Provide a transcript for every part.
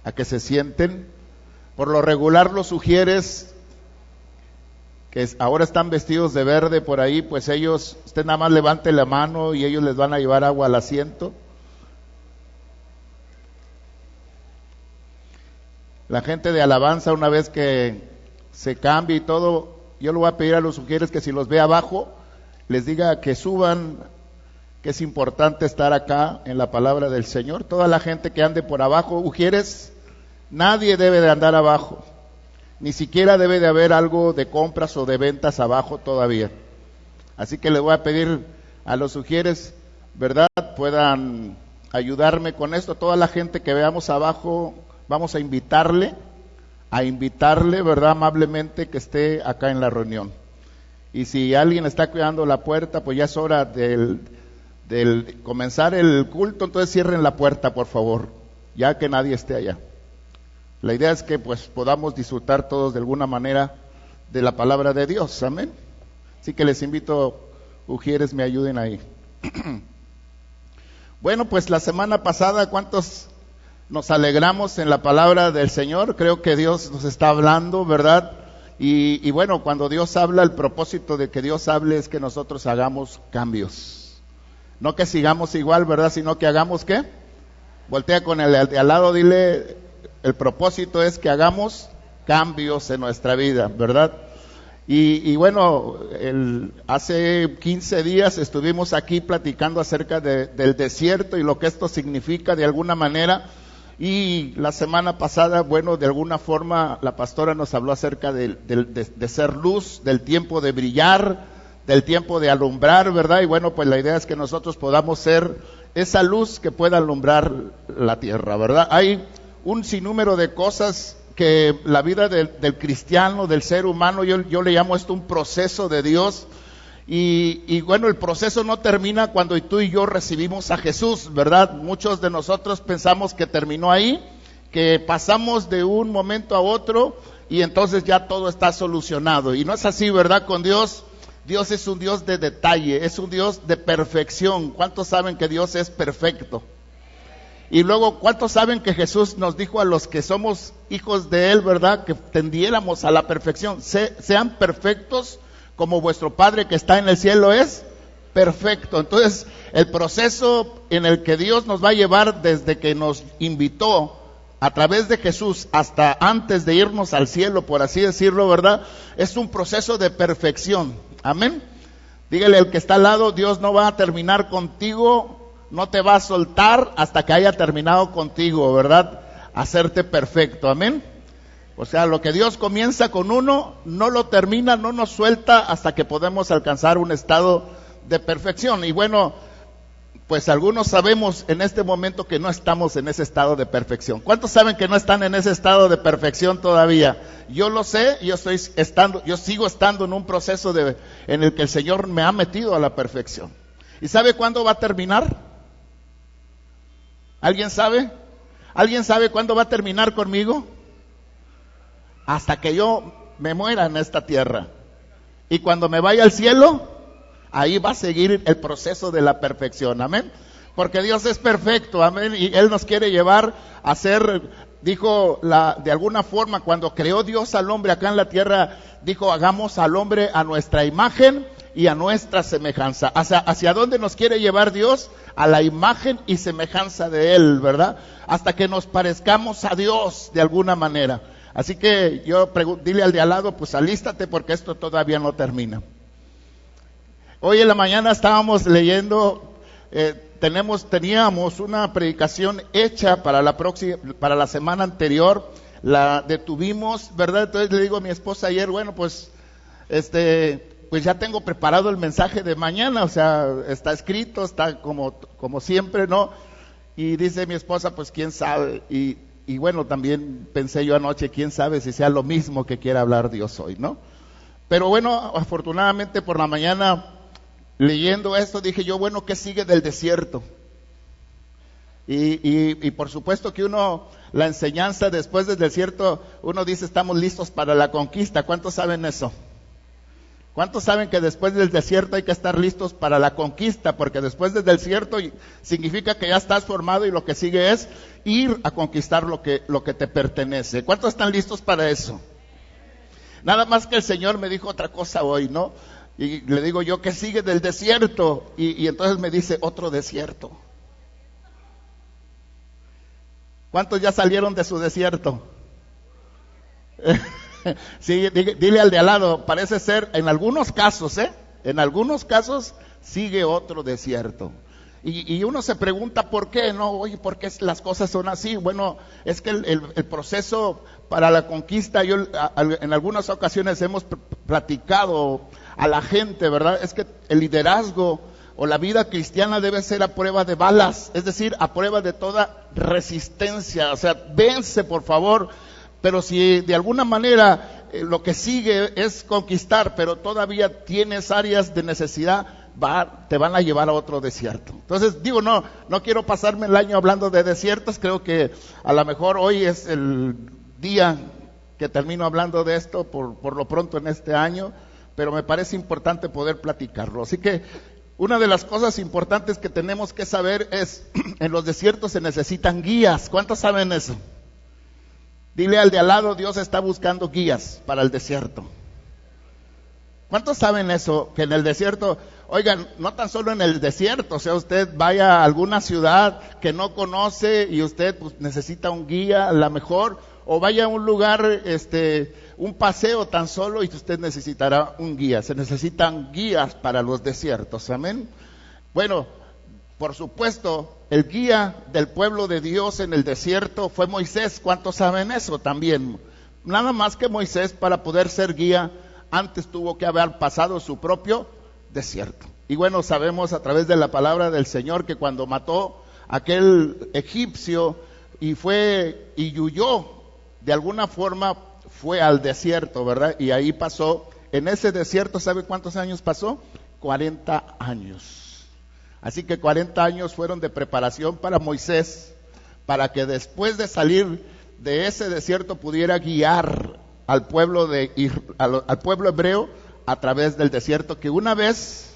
a que se sienten. Por lo regular los ujieres que ahora están vestidos de verde por ahí, pues ellos, usted nada más levante la mano y ellos les van a llevar agua al asiento. La gente de alabanza, una vez que se cambie y todo, yo le voy a pedir a los ujieres que si los ve abajo, les diga que suban, que es importante estar acá en la palabra del Señor. Toda la gente que ande por abajo, ujieres, nadie debe de andar abajo. Ni siquiera debe de haber algo de compras o de ventas abajo todavía. Así que le voy a pedir a los ujieres, ¿verdad?, puedan ayudarme con esto. Toda la gente que veamos abajo, vamos a invitarle, ¿verdad?, amablemente que esté acá en la reunión. Y si alguien está cuidando la puerta, pues ya es hora del comenzar el culto, entonces cierren la puerta, por favor, ya que nadie esté allá. La idea es que pues podamos disfrutar todos de alguna manera de la palabra de Dios, amén. Así que les invito, ujieres, me ayuden ahí. Bueno, pues la semana pasada, ¿cuántos nos alegramos en la palabra del Señor? Creo que Dios nos está hablando, ¿verdad? Y bueno, cuando Dios habla, el propósito de que Dios hable es que nosotros hagamos cambios. No que sigamos igual, ¿verdad? Sino que hagamos, ¿qué? Voltea con el de al lado, dile, el propósito es que hagamos cambios en nuestra vida, ¿verdad? Y bueno, hace 15 días estuvimos aquí platicando acerca del desierto y lo que esto significa de alguna manera. Y la semana pasada, bueno, de alguna forma la pastora nos habló acerca de ser luz, del tiempo de brillar, del tiempo de alumbrar, ¿verdad? Y bueno, pues la idea es que nosotros podamos ser esa luz que pueda alumbrar la tierra, ¿verdad? Hay un sinnúmero de cosas que la vida del cristiano, del ser humano, yo le llamo esto un proceso de Dios. Y bueno, el proceso no termina cuando tú y yo recibimos a Jesús, ¿verdad? Muchos de nosotros pensamos que terminó ahí, que pasamos de un momento a otro y entonces ya todo está solucionado. Y no es así, ¿verdad? Con Dios, Dios es un Dios de detalle, es un Dios de perfección. ¿Cuántos saben que Dios es perfecto? Y luego, ¿cuántos saben que Jesús nos dijo a los que somos hijos de Él, ¿verdad?, que tendiéramos a la perfección? Sean perfectos como vuestro Padre que está en el cielo es perfecto. Entonces, el proceso en el que Dios nos va a llevar desde que nos invitó a través de Jesús hasta antes de irnos al cielo, por así decirlo, ¿verdad?, es un proceso de perfección. Amén. Dígale al que está al lado, Dios no va a terminar contigo, no te va a soltar hasta que haya terminado contigo, ¿verdad?, hacerte perfecto. Amén. O sea, lo que Dios comienza con uno, no lo termina, no nos suelta hasta que podemos alcanzar un estado de perfección. Y bueno, pues algunos sabemos en este momento que no estamos en ese estado de perfección. ¿Cuántos saben que no están en ese estado de perfección todavía? Yo lo sé, yo sigo estando en un proceso en el que el Señor me ha metido a la perfección. ¿Y sabe cuándo va a terminar? ¿Alguien sabe? ¿Alguien sabe cuándo va a terminar conmigo? Hasta que yo me muera en esta tierra. Y cuando me vaya al cielo, ahí va a seguir el proceso de la perfección. Amén. Porque Dios es perfecto. Amén. Y Él nos quiere llevar a ser, dijo de alguna forma, cuando creó Dios al hombre acá en la tierra, dijo, hagamos al hombre a nuestra imagen y a nuestra semejanza. ¿Hacia dónde nos quiere llevar Dios? A la imagen y semejanza de Él, ¿verdad? Hasta que nos parezcamos a Dios de alguna manera. Así que dile al de al lado, pues alístate porque esto todavía no termina. Hoy en la mañana estábamos leyendo, teníamos una predicación hecha para la semana anterior, la detuvimos, ¿verdad? Entonces le digo a mi esposa ayer, bueno, pues ya tengo preparado el mensaje de mañana, o sea, está escrito, está como siempre, ¿no? Y dice mi esposa, pues quién sabe, y bueno, también pensé yo anoche, quién sabe si sea lo mismo que quiera hablar Dios hoy, ¿no? Pero bueno, afortunadamente por la mañana, leyendo esto, dije yo, bueno, ¿qué sigue del desierto? Y por supuesto que la enseñanza después del desierto, uno dice, estamos listos para la conquista. ¿Cuántos saben eso? ¿Cuántos saben que después del desierto hay que estar listos para la conquista? Porque después del desierto significa que ya estás formado y lo que sigue es ir a conquistar lo que te pertenece. ¿Cuántos están listos para eso? Nada más que el Señor me dijo otra cosa hoy, ¿no? Y le digo yo, ¿qué sigue del desierto? Y entonces me dice, otro desierto. ¿Cuántos ya salieron de su desierto? Sí, dile al de al lado, parece ser, en algunos casos, en algunos casos sigue otro desierto. Y uno se pregunta por qué, ¿no? Oye, ¿por qué las cosas son así? Bueno, es que el proceso para la conquista, en algunas ocasiones hemos platicado a la gente, ¿verdad? Es que el liderazgo o la vida cristiana debe ser a prueba de balas, es decir, a prueba de toda resistencia. O sea, vence, por favor. Pero si de alguna manera lo que sigue es conquistar, pero todavía tienes áreas de necesidad, te van a llevar a otro desierto. Entonces digo, no quiero pasarme el año hablando de desiertos. Creo que a lo mejor hoy es el día que termino hablando de esto por lo pronto en este año, pero me parece importante poder platicarlo. Así que una de las cosas importantes que tenemos que saber es, en los desiertos se necesitan guías. ¿Cuántos saben eso? Dile al de al lado, Dios está buscando guías para el desierto. ¿Cuántos saben eso? Que en el desierto, oigan, no tan solo en el desierto, o sea, usted vaya a alguna ciudad que no conoce y usted pues, necesita un guía, a lo mejor, o vaya a un lugar, un paseo tan solo y usted necesitará un guía. Se necesitan guías para los desiertos, amén. Bueno, por supuesto, el guía del pueblo de Dios en el desierto fue Moisés. ¿Cuántos saben eso también? Nada más que Moisés, para poder ser guía, antes tuvo que haber pasado su propio desierto. Y bueno, sabemos a través de la palabra del Señor que cuando mató a aquel egipcio y huyó, de alguna forma fue al desierto, ¿verdad? Y ahí pasó, en ese desierto, ¿sabe cuántos años pasó? 40 años. Así que 40 años fueron de preparación para Moisés, para que después de salir de ese desierto pudiera guiar al pueblo al pueblo hebreo a través del desierto que una vez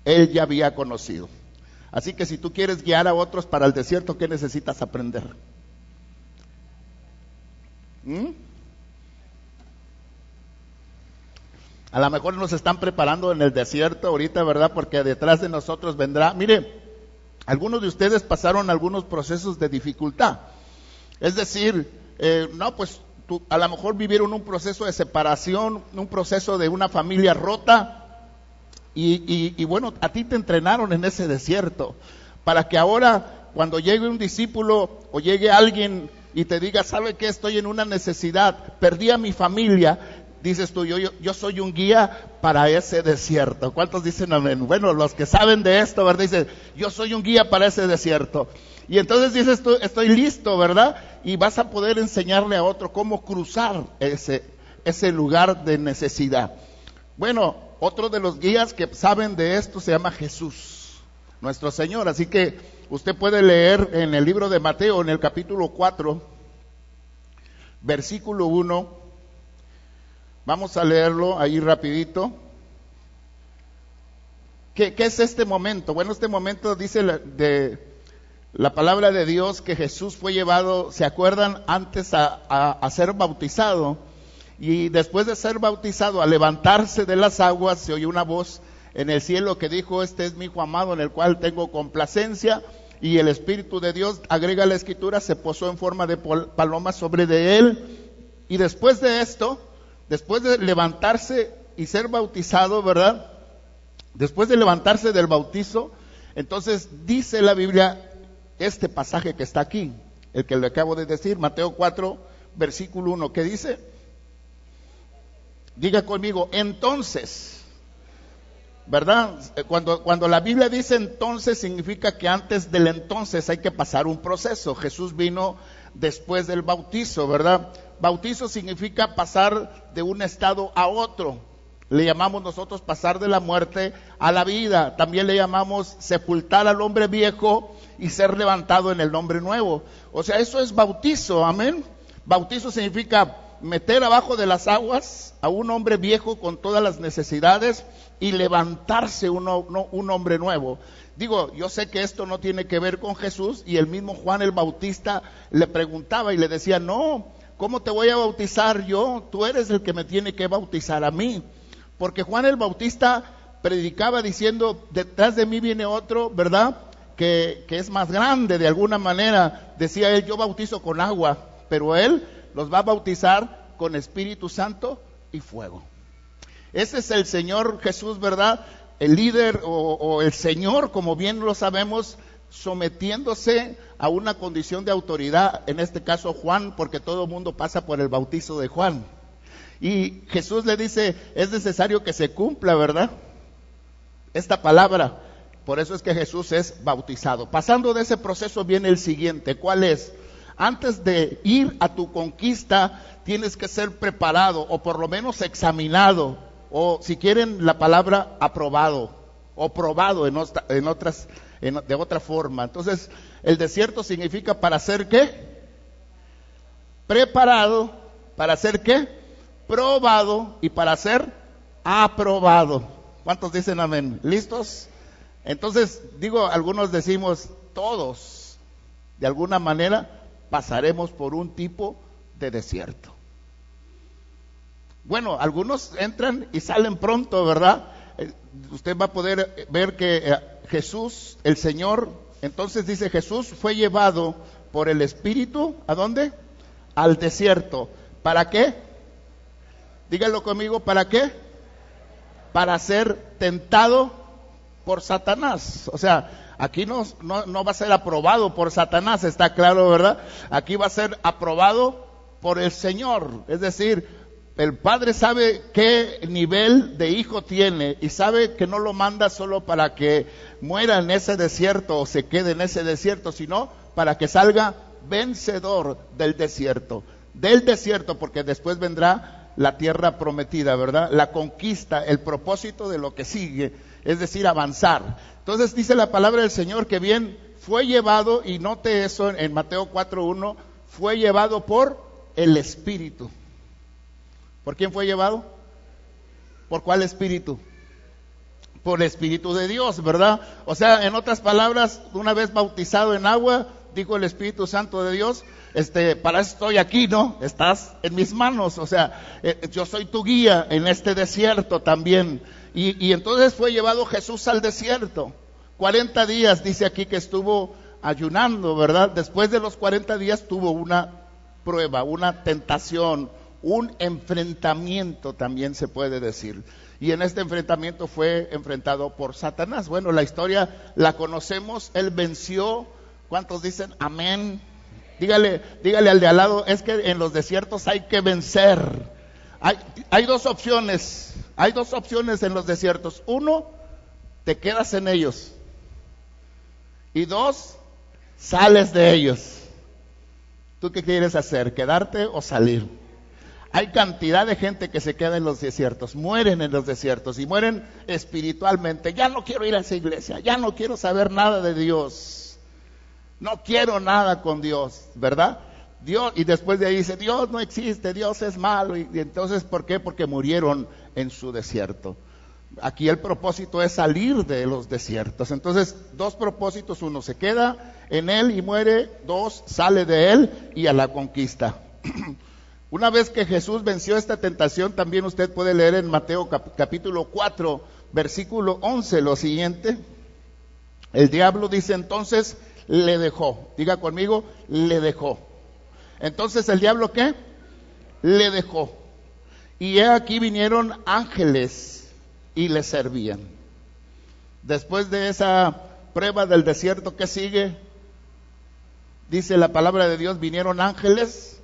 él ya había conocido. Así que si tú quieres guiar a otros para el desierto, ¿qué necesitas aprender? A lo mejor nos están preparando en el desierto ahorita, ¿verdad? Porque detrás de nosotros vendrá. Mire, algunos de ustedes pasaron algunos procesos de dificultad. Es decir, a lo mejor vivieron un proceso de separación, un proceso de una familia rota. Y bueno, a ti te entrenaron en ese desierto. Para que ahora, cuando llegue un discípulo o llegue alguien y te diga, ¿sabe qué? Estoy en una necesidad, perdí a mi familia. Dices tú, yo soy un guía para ese desierto. ¿Cuántos dicen amén? Bueno, los que saben de esto, ¿verdad? Dicen, yo soy un guía para ese desierto. Y entonces dices tú, estoy listo, ¿verdad? Y vas a poder enseñarle a otro cómo cruzar ese lugar de necesidad. Bueno, otro de los guías que saben de esto se llama Jesús, nuestro Señor. Así que usted puede leer en el libro de Mateo, en el capítulo 4, versículo 1. Vamos a leerlo ahí rapidito. ¿Qué es este momento? Bueno, este momento dice de la palabra de Dios que Jesús fue llevado, ¿se acuerdan? Antes a ser bautizado. Y después de ser bautizado, al levantarse de las aguas, se oyó una voz en el cielo que dijo, este es mi Hijo amado en el cual tengo complacencia. Y el Espíritu de Dios, agrega la Escritura, se posó en forma de paloma sobre de él. Y después de esto, después de levantarse y ser bautizado, ¿verdad? Después de levantarse del bautizo, entonces dice la Biblia este pasaje que está aquí, el que le acabo de decir, Mateo 4, versículo 1, ¿qué dice? Diga conmigo, entonces, ¿verdad? Cuando la Biblia dice entonces, significa que antes del entonces hay que pasar un proceso. Jesús vino después del bautizo, ¿verdad? Bautizo significa pasar de un estado a otro. Le llamamos nosotros pasar de la muerte a la vida. También le llamamos sepultar al hombre viejo y ser levantado en el hombre nuevo. O sea, eso es bautizo, amén. Bautizo significa meter abajo de las aguas a un hombre viejo con todas las necesidades y levantarse un hombre nuevo. Digo, yo sé que esto no tiene que ver con Jesús, y el mismo Juan el Bautista le preguntaba y le decía, no, ¿cómo te voy a bautizar yo? Tú eres el que me tiene que bautizar a mí. Porque Juan el Bautista predicaba diciendo, detrás de mí viene otro, ¿verdad?, que es más grande de alguna manera. Decía él, yo bautizo con agua, pero él los va a bautizar con Espíritu Santo y fuego. Ese es el Señor Jesús, ¿verdad? El líder o el Señor, como bien lo sabemos, sometiéndose a una condición de autoridad, en este caso Juan, porque todo el mundo pasa por el bautizo de Juan. Y Jesús le dice, es necesario que se cumpla, ¿verdad?, esta palabra. Por eso es que Jesús es bautizado. Pasando de ese proceso viene el siguiente. ¿Cuál es? Antes de ir a tu conquista, tienes que ser preparado, o por lo menos examinado, o si quieren la palabra aprobado, o probado de otra forma. Entonces, el desierto significa para ser ¿qué? Preparado, para ser ¿qué? Probado, y para ser aprobado. ¿Cuántos dicen amén? ¿Listos? Entonces, digo, algunos decimos, todos, de alguna manera, pasaremos por un tipo de desierto. Bueno, algunos entran y salen pronto, ¿verdad? Usted va a poder ver que Jesús, el Señor, entonces dice, Jesús fue llevado por el Espíritu, ¿a dónde? Al desierto. ¿Para qué? Dígalo conmigo, ¿para qué? Para ser tentado por Satanás. O sea, aquí no va a ser aprobado por Satanás, está claro, ¿verdad? Aquí va a ser aprobado por el Señor. Es decir, el Padre sabe qué nivel de hijo tiene, y sabe que no lo manda solo para que muera en ese desierto o se quede en ese desierto, sino para que salga vencedor del desierto, porque después vendrá la tierra prometida, ¿verdad? La conquista, el propósito de lo que sigue, es decir, avanzar. Entonces dice la palabra del Señor que bien fue llevado, y note eso en Mateo 4:1, fue llevado por el Espíritu. ¿Por quién fue llevado? ¿Por cuál Espíritu? Por el Espíritu de Dios, ¿verdad? O sea, en otras palabras, una vez bautizado en agua, dijo el Espíritu Santo de Dios, para eso estoy aquí, ¿no? Estás en mis manos, o sea, yo soy tu guía en este desierto también. Y entonces fue llevado Jesús al desierto. 40 días dice aquí que estuvo ayunando, ¿verdad? Después de los 40 días tuvo una prueba, una tentación, un enfrentamiento también se puede decir. Y en este enfrentamiento fue enfrentado por Satanás. Bueno, la historia la conocemos, él venció. ¿Cuántos dicen amén? Dígale al de al lado, es que en los desiertos hay que vencer. Hay dos opciones en los desiertos. Uno, te quedas en ellos. Y dos, sales de ellos. ¿Tú qué quieres hacer? ¿Quedarte o salir? Hay cantidad de gente que se queda en los desiertos, mueren en los desiertos y mueren espiritualmente. Ya no quiero ir a esa iglesia, ya no quiero saber nada de Dios, no quiero nada con Dios, ¿verdad? Dios, y después de ahí dice, Dios no existe, Dios es malo. Y entonces, ¿por qué? Porque murieron en su desierto. Aquí el propósito es salir de los desiertos. Entonces, dos propósitos: uno, se queda en él y muere; dos, sale de él y a la conquista. Una vez que Jesús venció esta tentación, también usted puede leer en Mateo capítulo 4, versículo 11, lo siguiente. El diablo, dice, entonces le dejó. Diga conmigo, le dejó. Entonces, ¿el diablo qué? Le dejó. Y he aquí vinieron ángeles y le servían. Después de esa prueba del desierto, ¿qué sigue? Dice la palabra de Dios, vinieron ángeles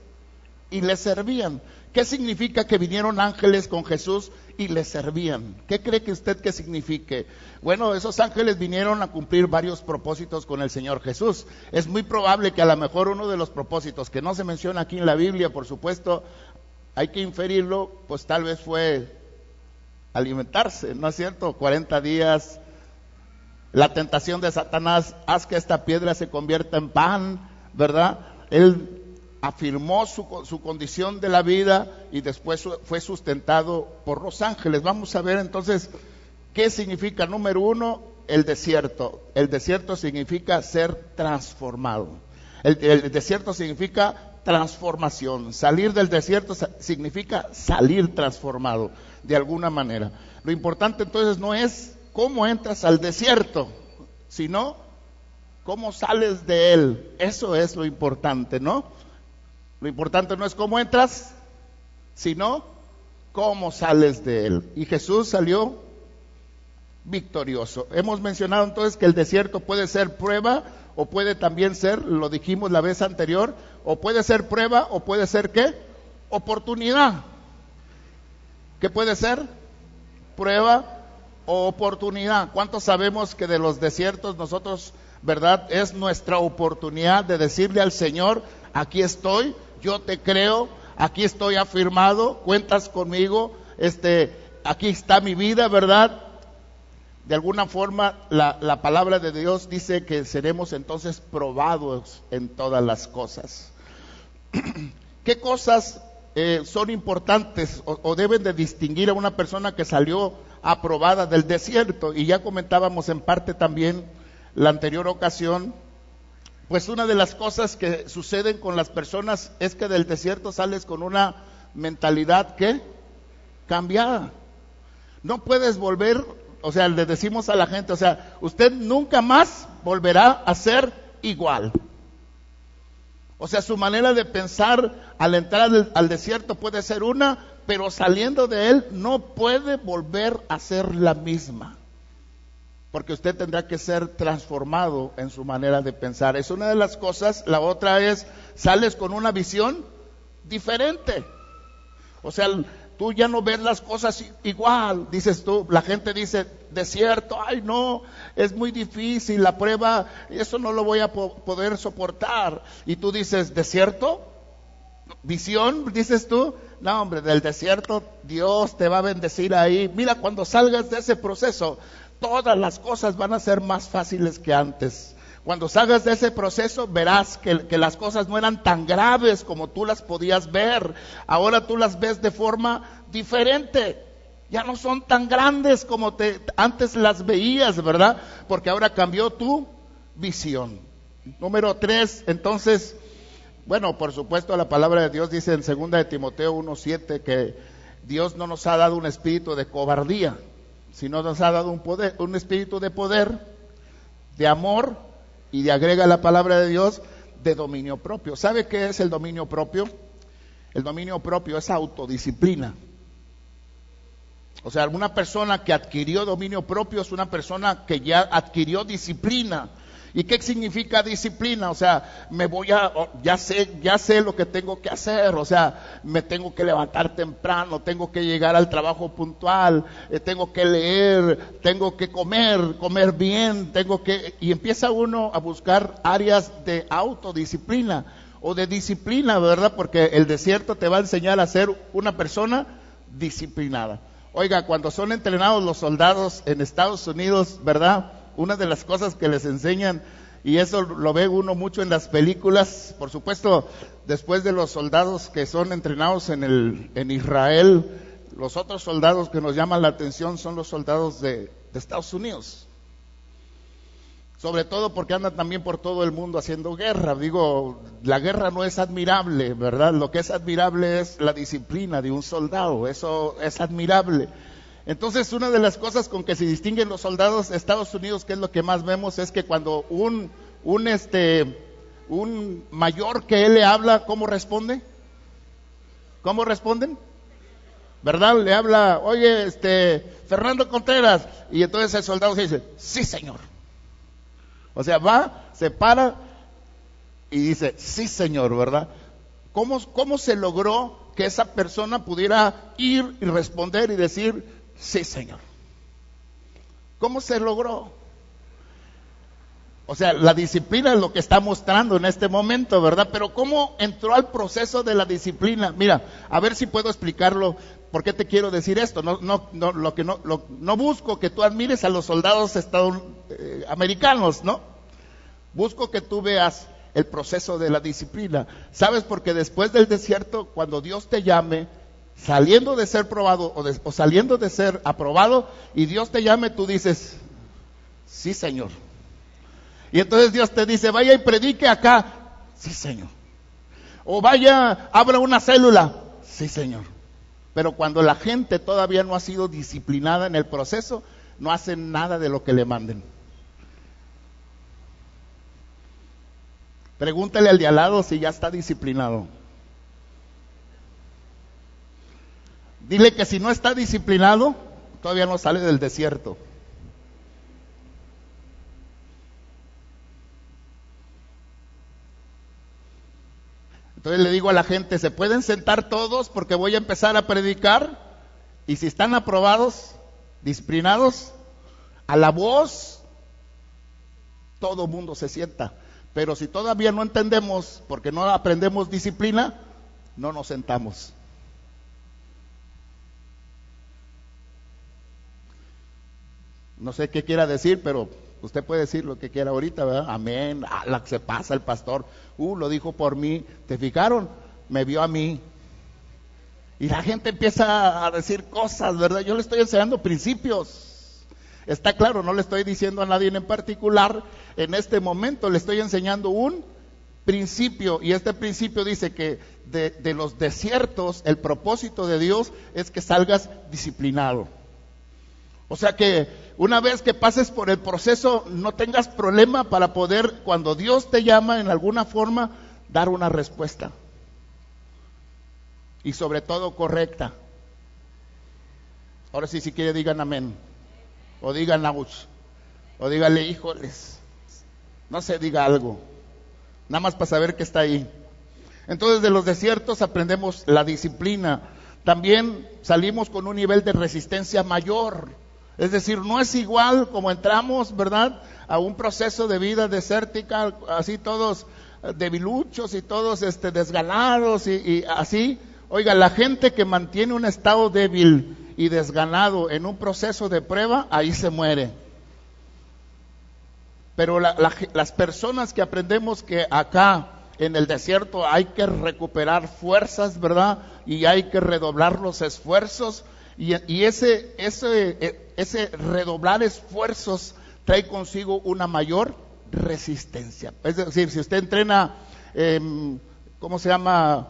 y le servían. ¿Qué significa que vinieron ángeles con Jesús y le servían? ¿Qué cree que usted que signifique? Bueno, esos ángeles vinieron a cumplir varios propósitos con el Señor Jesús. Es muy probable que a lo mejor uno de los propósitos que no se menciona aquí en la Biblia, por supuesto, hay que inferirlo, pues tal vez fue alimentarse, ¿no es cierto? 40 días, la tentación de Satanás, haz que esta piedra se convierta en pan, ¿verdad? Él afirmó su condición de la vida y después fue sustentado por los ángeles. Vamos a ver entonces qué significa, número uno, el desierto. El desierto significa ser transformado. El desierto significa transformación. Salir del desierto significa salir transformado de alguna manera. Lo importante entonces no es cómo entras al desierto, sino cómo sales de él. Eso es lo importante, ¿no? Lo importante no es cómo entras, sino cómo sales de él. Y Jesús salió victorioso. Hemos mencionado entonces que el desierto puede ser prueba o puede también ser, lo dijimos la vez anterior, o puede ser prueba o puede ser ¿qué? Oportunidad. ¿Qué puede ser? Prueba o oportunidad. ¿Cuántos sabemos que de los desiertos nosotros, verdad, es nuestra oportunidad de decirle al Señor, aquí estoy, yo te creo, aquí estoy afirmado, cuentas conmigo, aquí está mi vida, verdad? De alguna forma la palabra de Dios dice que seremos entonces probados en todas las cosas. ¿Qué cosas son importantes o deben de distinguir a una persona que salió aprobada del desierto? Y ya comentábamos en parte también la anterior ocasión, pues una de las cosas que suceden con las personas es que del desierto sales con una mentalidad ¿qué? Cambiada. No puedes volver, o sea, le decimos a la gente, o sea, usted nunca más volverá a ser igual. O sea, su manera de pensar al entrar al desierto puede ser una, pero saliendo de él no puede volver a ser la misma. Porque usted tendrá que ser transformado en su manera de pensar. Es una de las cosas. La otra es, sales con una visión diferente. O sea, tú ya no ves las cosas igual, dices tú. La gente dice, desierto, ay no, es muy difícil, la prueba, eso no lo voy a poder soportar. Y tú dices, ¿desierto? ¿Visión? Dices tú. No, hombre, del desierto Dios te va a bendecir ahí. Mira, cuando salgas de ese proceso, todas las cosas van a ser más fáciles que antes. Cuando salgas de ese proceso, verás que las cosas no eran tan graves como tú las podías ver. Ahora tú las ves de forma diferente. Ya no son tan grandes como antes las veías, ¿verdad? Porque ahora cambió tu visión. Número 3, entonces, bueno, por supuesto la palabra de Dios dice en 2 de Timoteo 1:7 que Dios no nos ha dado un espíritu de cobardía, sino nos ha dado un espíritu de poder, de amor y de, agrega la palabra de Dios, de dominio propio. ¿Sabe qué es el dominio propio? El dominio propio es autodisciplina. O sea, una persona que adquirió dominio propio es una persona que ya adquirió disciplina. ¿Y qué significa disciplina? O sea, ya sé lo que tengo que hacer. O sea, me tengo que levantar temprano, tengo que llegar al trabajo puntual, tengo que leer, tengo que comer bien, y empieza uno a buscar áreas de autodisciplina o de disciplina, ¿verdad? Porque el desierto te va a enseñar a ser una persona disciplinada. Oiga, cuando son entrenados los soldados en Estados Unidos, ¿verdad? Una de las cosas que les enseñan, y eso lo ve uno mucho en las películas, por supuesto, después de los soldados que son entrenados en Israel, los otros soldados que nos llaman la atención son los soldados de Estados Unidos. Sobre todo porque andan también por todo el mundo haciendo guerra. Digo, la guerra no es admirable, ¿verdad? Lo que es admirable es la disciplina de un soldado, eso es admirable. Entonces, una de las cosas con que se distinguen los soldados de Estados Unidos, que es lo que más vemos, es que cuando un mayor que él le habla, ¿cómo responde? ¿Cómo responden? ¿Verdad? Le habla, oye, Fernando Contreras, y entonces el soldado se dice, sí señor. O sea, va, se para y dice, sí señor, ¿verdad? ¿Cómo se logró que esa persona pudiera ir y responder y decir, sí señor? ¿Cómo se logró? O sea, la disciplina es lo que está mostrando en este momento, ¿verdad? Pero ¿cómo entró al proceso de la disciplina? Mira, a ver si puedo explicarlo. ¿Por qué te quiero decir esto? No busco que tú admires a los soldados americanos, ¿no? Busco que tú veas el proceso de la disciplina. ¿Sabes? Porque después del desierto, cuando Dios te llame, saliendo de ser probado o saliendo de ser aprobado, y Dios te llame, tú dices, sí, Señor. Y entonces Dios te dice, vaya y predique acá, sí, Señor. O vaya, abra una célula, sí, Señor. Pero cuando la gente todavía no ha sido disciplinada en el proceso, no hacen nada de lo que le manden. Pregúntale al de al lado si ya está disciplinado. Dile que si no está disciplinado, todavía no sale del desierto. Entonces le digo a la gente, ¿se pueden sentar todos? Porque voy a empezar a predicar. Y si están aprobados, disciplinados, a la voz, todo mundo se sienta. Pero si todavía no entendemos, porque no aprendemos disciplina, no nos sentamos. No sé qué quiera decir, pero usted puede decir lo que quiera ahorita, ¿verdad? Amén. La que se pasa el pastor. Lo dijo por mí. ¿Te fijaron? Me vio a mí. Y la gente empieza a decir cosas, ¿verdad? Yo le estoy enseñando principios. Está claro, no le estoy diciendo a nadie en particular. En este momento le estoy enseñando un principio. Y este principio dice que de los desiertos, el propósito de Dios es que salgas disciplinado. O sea que una vez que pases por el proceso, no tengas problema para poder, cuando Dios te llama en alguna forma, dar una respuesta. Y sobre todo correcta. Ahora sí, si quiere, digan amén. O digan ouch. O dígale, híjoles. No sé, diga algo. Nada más para saber que está ahí. Entonces, de los desiertos aprendemos la disciplina. También salimos con un nivel de resistencia mayor. Es decir, no es igual como entramos, ¿verdad?, a un proceso de vida desértica, así todos debiluchos y todos desganados y así. Oiga, la gente que mantiene un estado débil y desganado en un proceso de prueba, ahí se muere. Pero las personas que aprendemos que acá en el desierto hay que recuperar fuerzas, ¿verdad?, y hay que redoblar los esfuerzos, y ese redoblar esfuerzos trae consigo una mayor resistencia. Es decir, si usted entrena, ¿cómo se llama?,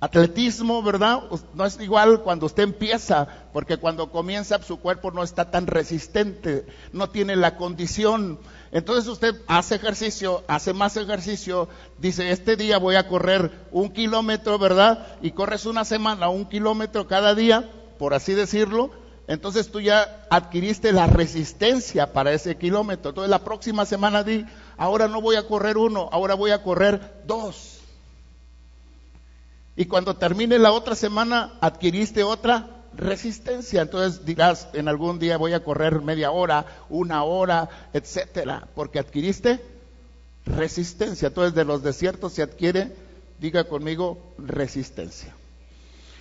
atletismo, ¿verdad? No es igual cuando usted empieza, porque cuando comienza su cuerpo no está tan resistente, no tiene la condición. Entonces usted hace ejercicio, hace más ejercicio, dice, este día voy a correr 1 kilómetro, ¿verdad? Y corres una semana 1 kilómetro cada día, por así decirlo. Entonces tú ya adquiriste la resistencia para ese kilómetro. Entonces la próxima semana ahora no voy a correr 1, ahora voy a correr 2. Y cuando termine la otra semana, adquiriste otra resistencia. Entonces dirás, en algún día voy a correr media hora, 1 hora, etcétera, porque adquiriste resistencia. Entonces de los desiertos se adquiere, diga conmigo, resistencia.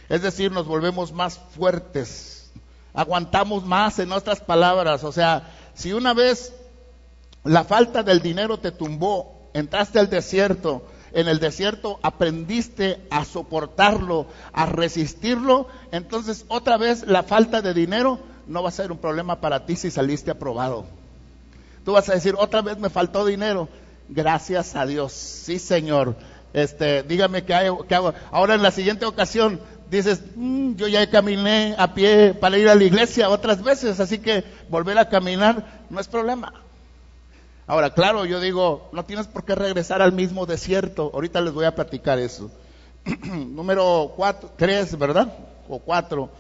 Es decir, nos volvemos más fuertes, aguantamos más, en otras palabras. O sea, si una vez la falta del dinero te tumbó, entraste al desierto, en el desierto aprendiste a soportarlo, a resistirlo, entonces otra vez la falta de dinero no va a ser un problema para ti si saliste aprobado. Tú vas a decir, otra vez me faltó dinero, gracias a Dios, sí, Señor, dígame qué hago. Ahora en la siguiente ocasión dices, yo ya caminé a pie para ir a la iglesia otras veces, así que volver a caminar no es problema. Ahora, claro, yo digo, no tienes por qué regresar al mismo desierto. Ahorita les voy a platicar eso. Número 3, ¿verdad? O 4.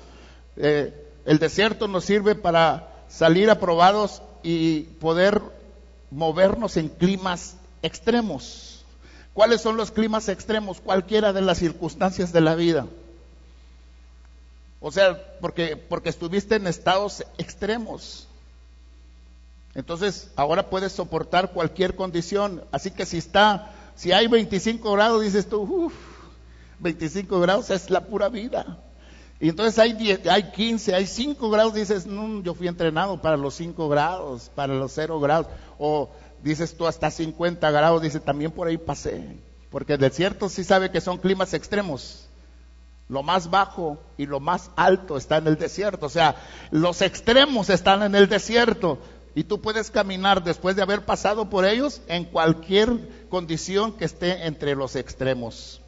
El desierto nos sirve para salir aprobados y poder movernos en climas extremos. ¿Cuáles son los climas extremos? Cualquiera de las circunstancias de la vida. O sea, porque estuviste en estados extremos. Entonces, ahora puedes soportar cualquier condición. Así que si hay 25 grados, dices tú, 25 grados es la pura vida. Y entonces hay 15, hay 5 grados, dices, yo fui entrenado para los 5 grados, para los 0 grados. O dices tú hasta 50 grados, dice también por ahí pasé, porque el desierto sí sabe que son climas extremos. Lo más bajo y lo más alto está en el desierto, o sea, los extremos están en el desierto. Y tú puedes caminar después de haber pasado por ellos en cualquier condición que esté entre los extremos.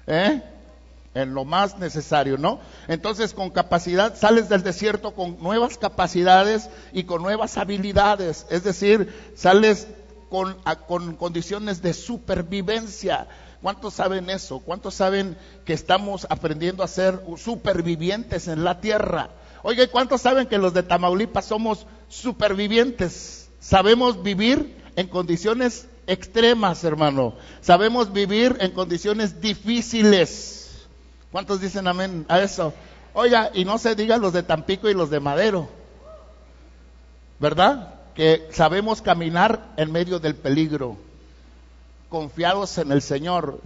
En lo más necesario, ¿no? Entonces, con capacidad, sales del desierto con nuevas capacidades y con nuevas habilidades. Es decir, sales con condiciones de supervivencia. ¿Cuántos saben eso? ¿Cuántos saben que estamos aprendiendo a ser supervivientes en la tierra? Oye, ¿cuántos saben que los de Tamaulipas somos supervivientes? Sabemos vivir en condiciones extremas, hermano. Sabemos vivir en condiciones difíciles. ¿Cuántos dicen amén a eso? Oiga, y no se diga los de Tampico y los de Madero, ¿verdad? Que sabemos caminar en medio del peligro, confiados en el Señor,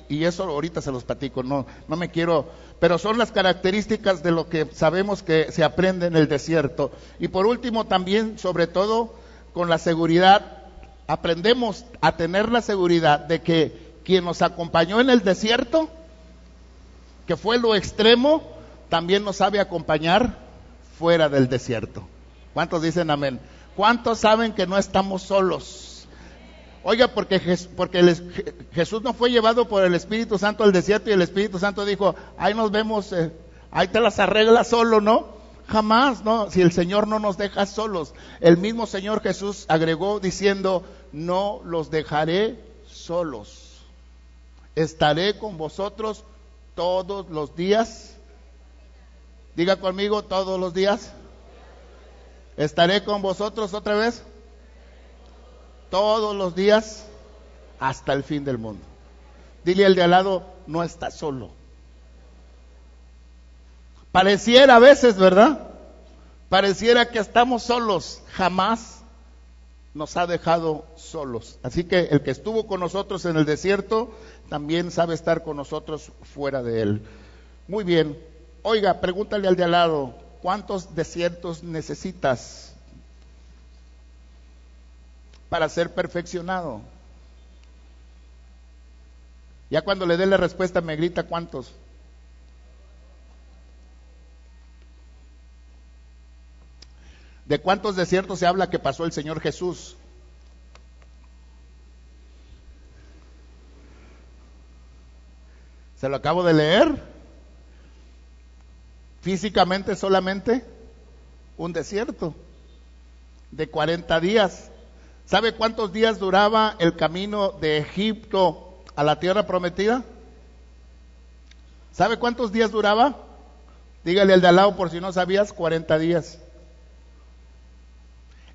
y eso ahorita se los platico, no me quiero, pero son las características de lo que sabemos que se aprende en el desierto. Y por último también, sobre todo, con la seguridad, aprendemos a tener la seguridad de que quien nos acompañó en el desierto, que fue lo extremo, también nos sabe acompañar fuera del desierto. ¿Cuántos dicen amén? ¿Cuántos saben que no estamos solos? Oiga, porque Jesús no fue llevado por el Espíritu Santo al desierto y el Espíritu Santo dijo, ahí nos vemos, ahí te las arreglas solo, ¿no? Jamás, ¿no? Si el Señor no nos deja solos. El mismo Señor Jesús agregó diciendo, no los dejaré solos. Estaré con vosotros todos los días. Diga conmigo, todos los días. Estaré con vosotros otra vez. Todos los días hasta el fin del mundo. Dile al de al lado, no estás solo. Pareciera a veces, ¿verdad? Pareciera que estamos solos. Jamás nos ha dejado solos. Así que el que estuvo con nosotros en el desierto, también sabe estar con nosotros fuera de él. Muy bien. Oiga, pregúntale al de al lado, ¿cuántos desiertos necesitas para ser perfeccionado? Ya cuando le dé la respuesta me grita cuántos. ¿De cuántos desiertos se habla que pasó el Señor Jesús? Se lo acabo de leer. Físicamente solamente un desierto de 40 días. ¿Sabe cuántos días duraba el camino de Egipto a la tierra prometida? ¿Sabe cuántos días duraba? Dígale al de al lado por si no sabías, 40 días.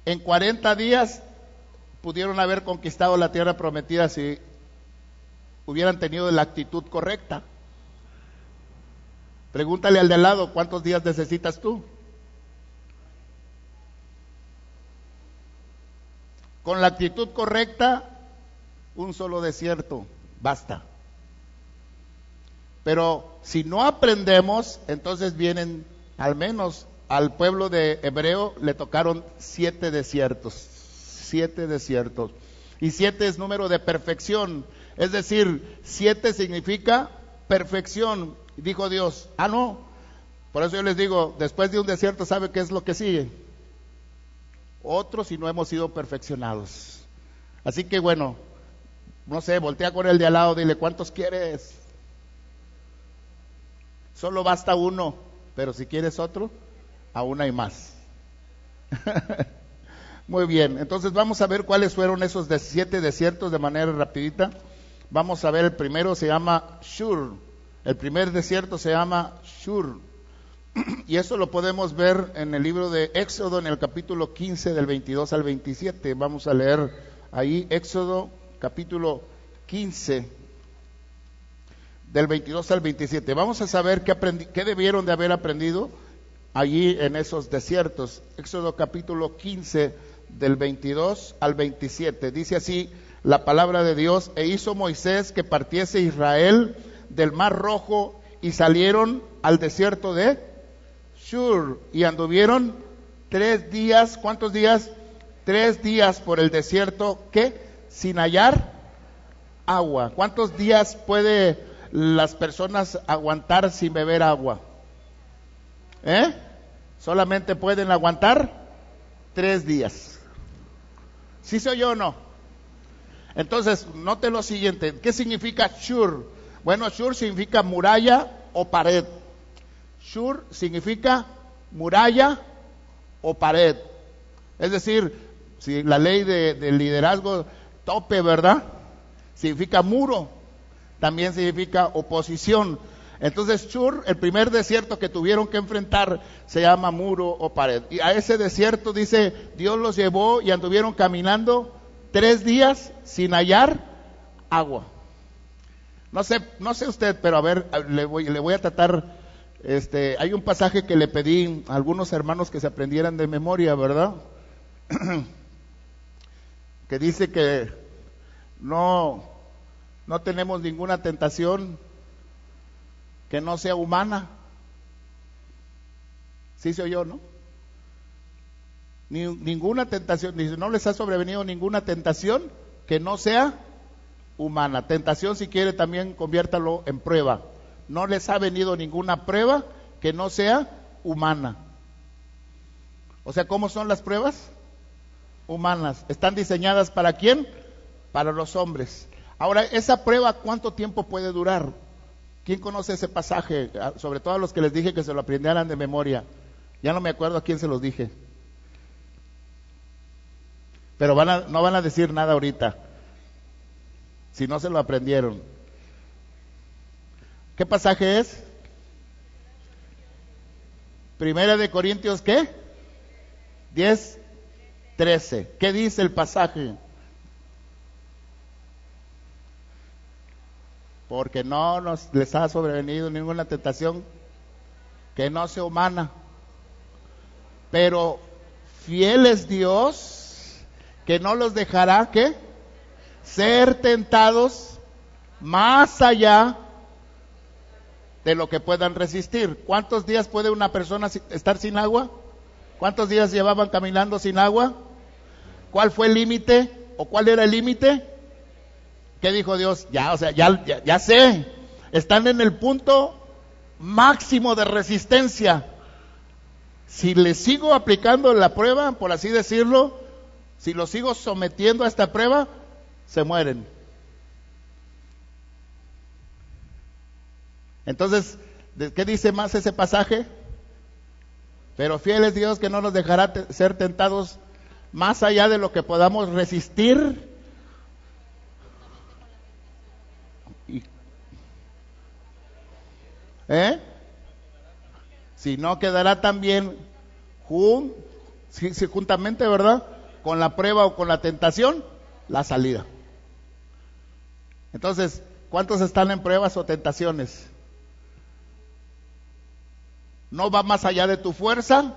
En 40 días pudieron haber conquistado la tierra prometida si hubieran tenido la actitud correcta. Pregúntale al de al lado, ¿cuántos días necesitas tú? Con la actitud correcta, un solo desierto, basta. Pero si no aprendemos, entonces vienen, al menos al pueblo de Hebreo le tocaron 7 desiertos. 7 desiertos. Y 7 es número de perfección. Es decir, 7 significa perfección. Dijo Dios, no. Por eso yo les digo, después de un desierto, ¿sabe qué es lo que sigue? Otros si no hemos sido perfeccionados. Así que bueno, no sé, voltea con el de al lado, dile, ¿cuántos quieres? Solo basta uno, pero si quieres otro, aún hay más. Muy bien, entonces vamos a ver cuáles fueron esos 7 desiertos de manera rapidita. Vamos a ver, el primero se llama Shur. El primer desierto se llama Shur. Y eso lo podemos ver en el libro de Éxodo, en el capítulo 15, del 22 al 27. Vamos a leer ahí Éxodo, capítulo 15, del 22 al 27. Vamos a saber qué debieron de haber aprendido allí en esos desiertos. Éxodo, capítulo 15, del 22 al 27. Dice así la palabra de Dios: e hizo Moisés que partiese Israel del mar Rojo, y salieron al desierto de Shur, y anduvieron 3 días. ¿Cuántos días? 3 días por el desierto, ¿qué? Sin hallar agua. ¿Cuántos días puede las personas aguantar sin beber agua? Solamente pueden aguantar 3 días. ¿Sí se oyó o no? Entonces, note lo siguiente. ¿Qué significa Shur? Bueno, Shur significa muralla o pared. Shur significa muralla o pared. Es decir, si la ley del liderazgo, tope, ¿verdad? Significa muro. También significa oposición. Entonces, Shur, el primer desierto que tuvieron que enfrentar, se llama muro o pared. Y a ese desierto, dice, Dios los llevó y anduvieron caminando 3 días sin hallar agua. No sé usted, pero a ver, le voy a tratar. Hay un pasaje que le pedí a algunos hermanos que se aprendieran de memoria, ¿verdad? Que dice que no tenemos ninguna tentación que no sea humana. ¿Sí se oyó, no? Ninguna tentación, dice, no les ha sobrevenido ninguna tentación que no sea humana. Tentación, si quiere, también conviértalo en prueba. No les ha venido ninguna prueba que no sea humana. O sea, ¿cómo son las pruebas? Humanas. ¿Están diseñadas para quién? Para los hombres. Ahora, ¿esa prueba cuánto tiempo puede durar? ¿Quién conoce ese pasaje? Sobre todo a los que les dije que se lo aprendieran de memoria. Ya no me acuerdo a quién se los dije. Pero no van a decir nada ahorita, si no se lo aprendieron. ¿Qué pasaje es? Primera de Corintios, ¿qué? 10:13. ¿Qué dice el pasaje? Porque no les ha sobrevenido ninguna tentación que no sea humana. Pero fiel es Dios, que no los dejará, ¿qué? Ser tentados más allá de lo que puedan resistir. ¿Cuántos días puede una persona estar sin agua? ¿Cuántos días llevaban caminando sin agua? ¿Cuál fue el límite? ¿O cuál era el límite? ¿Qué dijo Dios? Ya sé, están en el punto máximo de resistencia. Si les sigo aplicando la prueba, por así decirlo, si los sigo sometiendo a esta prueba, se mueren. Entonces, ¿qué dice más ese pasaje? Pero fiel es Dios, que no nos dejará ser tentados más allá de lo que podamos resistir. Si no, quedará también juntamente, ¿verdad?, con la prueba o con la tentación, la salida. Entonces, ¿cuántos están en pruebas o tentaciones? No va más allá de tu fuerza.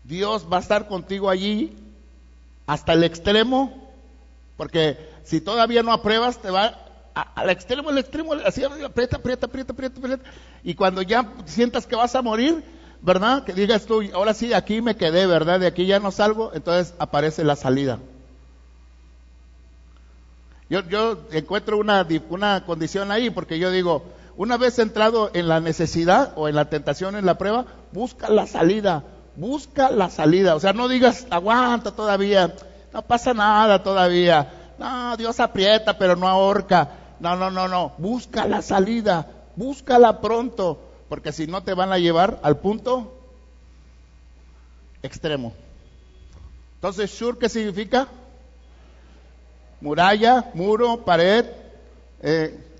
Dios va a estar contigo allí hasta el extremo, porque si todavía no apruebas, te va al extremo, así aprieta, y cuando ya sientas que vas a morir, ¿verdad?, que digas tú, ahora sí, aquí me quedé, ¿verdad?, de aquí ya no salgo, entonces aparece la salida. Yo encuentro una condición ahí, porque yo digo, una vez entrado en la necesidad o en la tentación, en la prueba, busca la salida. O sea, no digas, aguanta todavía, no pasa nada todavía, no, Dios aprieta pero no ahorca. No, busca la salida, búscala pronto, porque si no te van a llevar al punto extremo. Entonces, Shur, ¿qué significa? Muralla, muro, pared,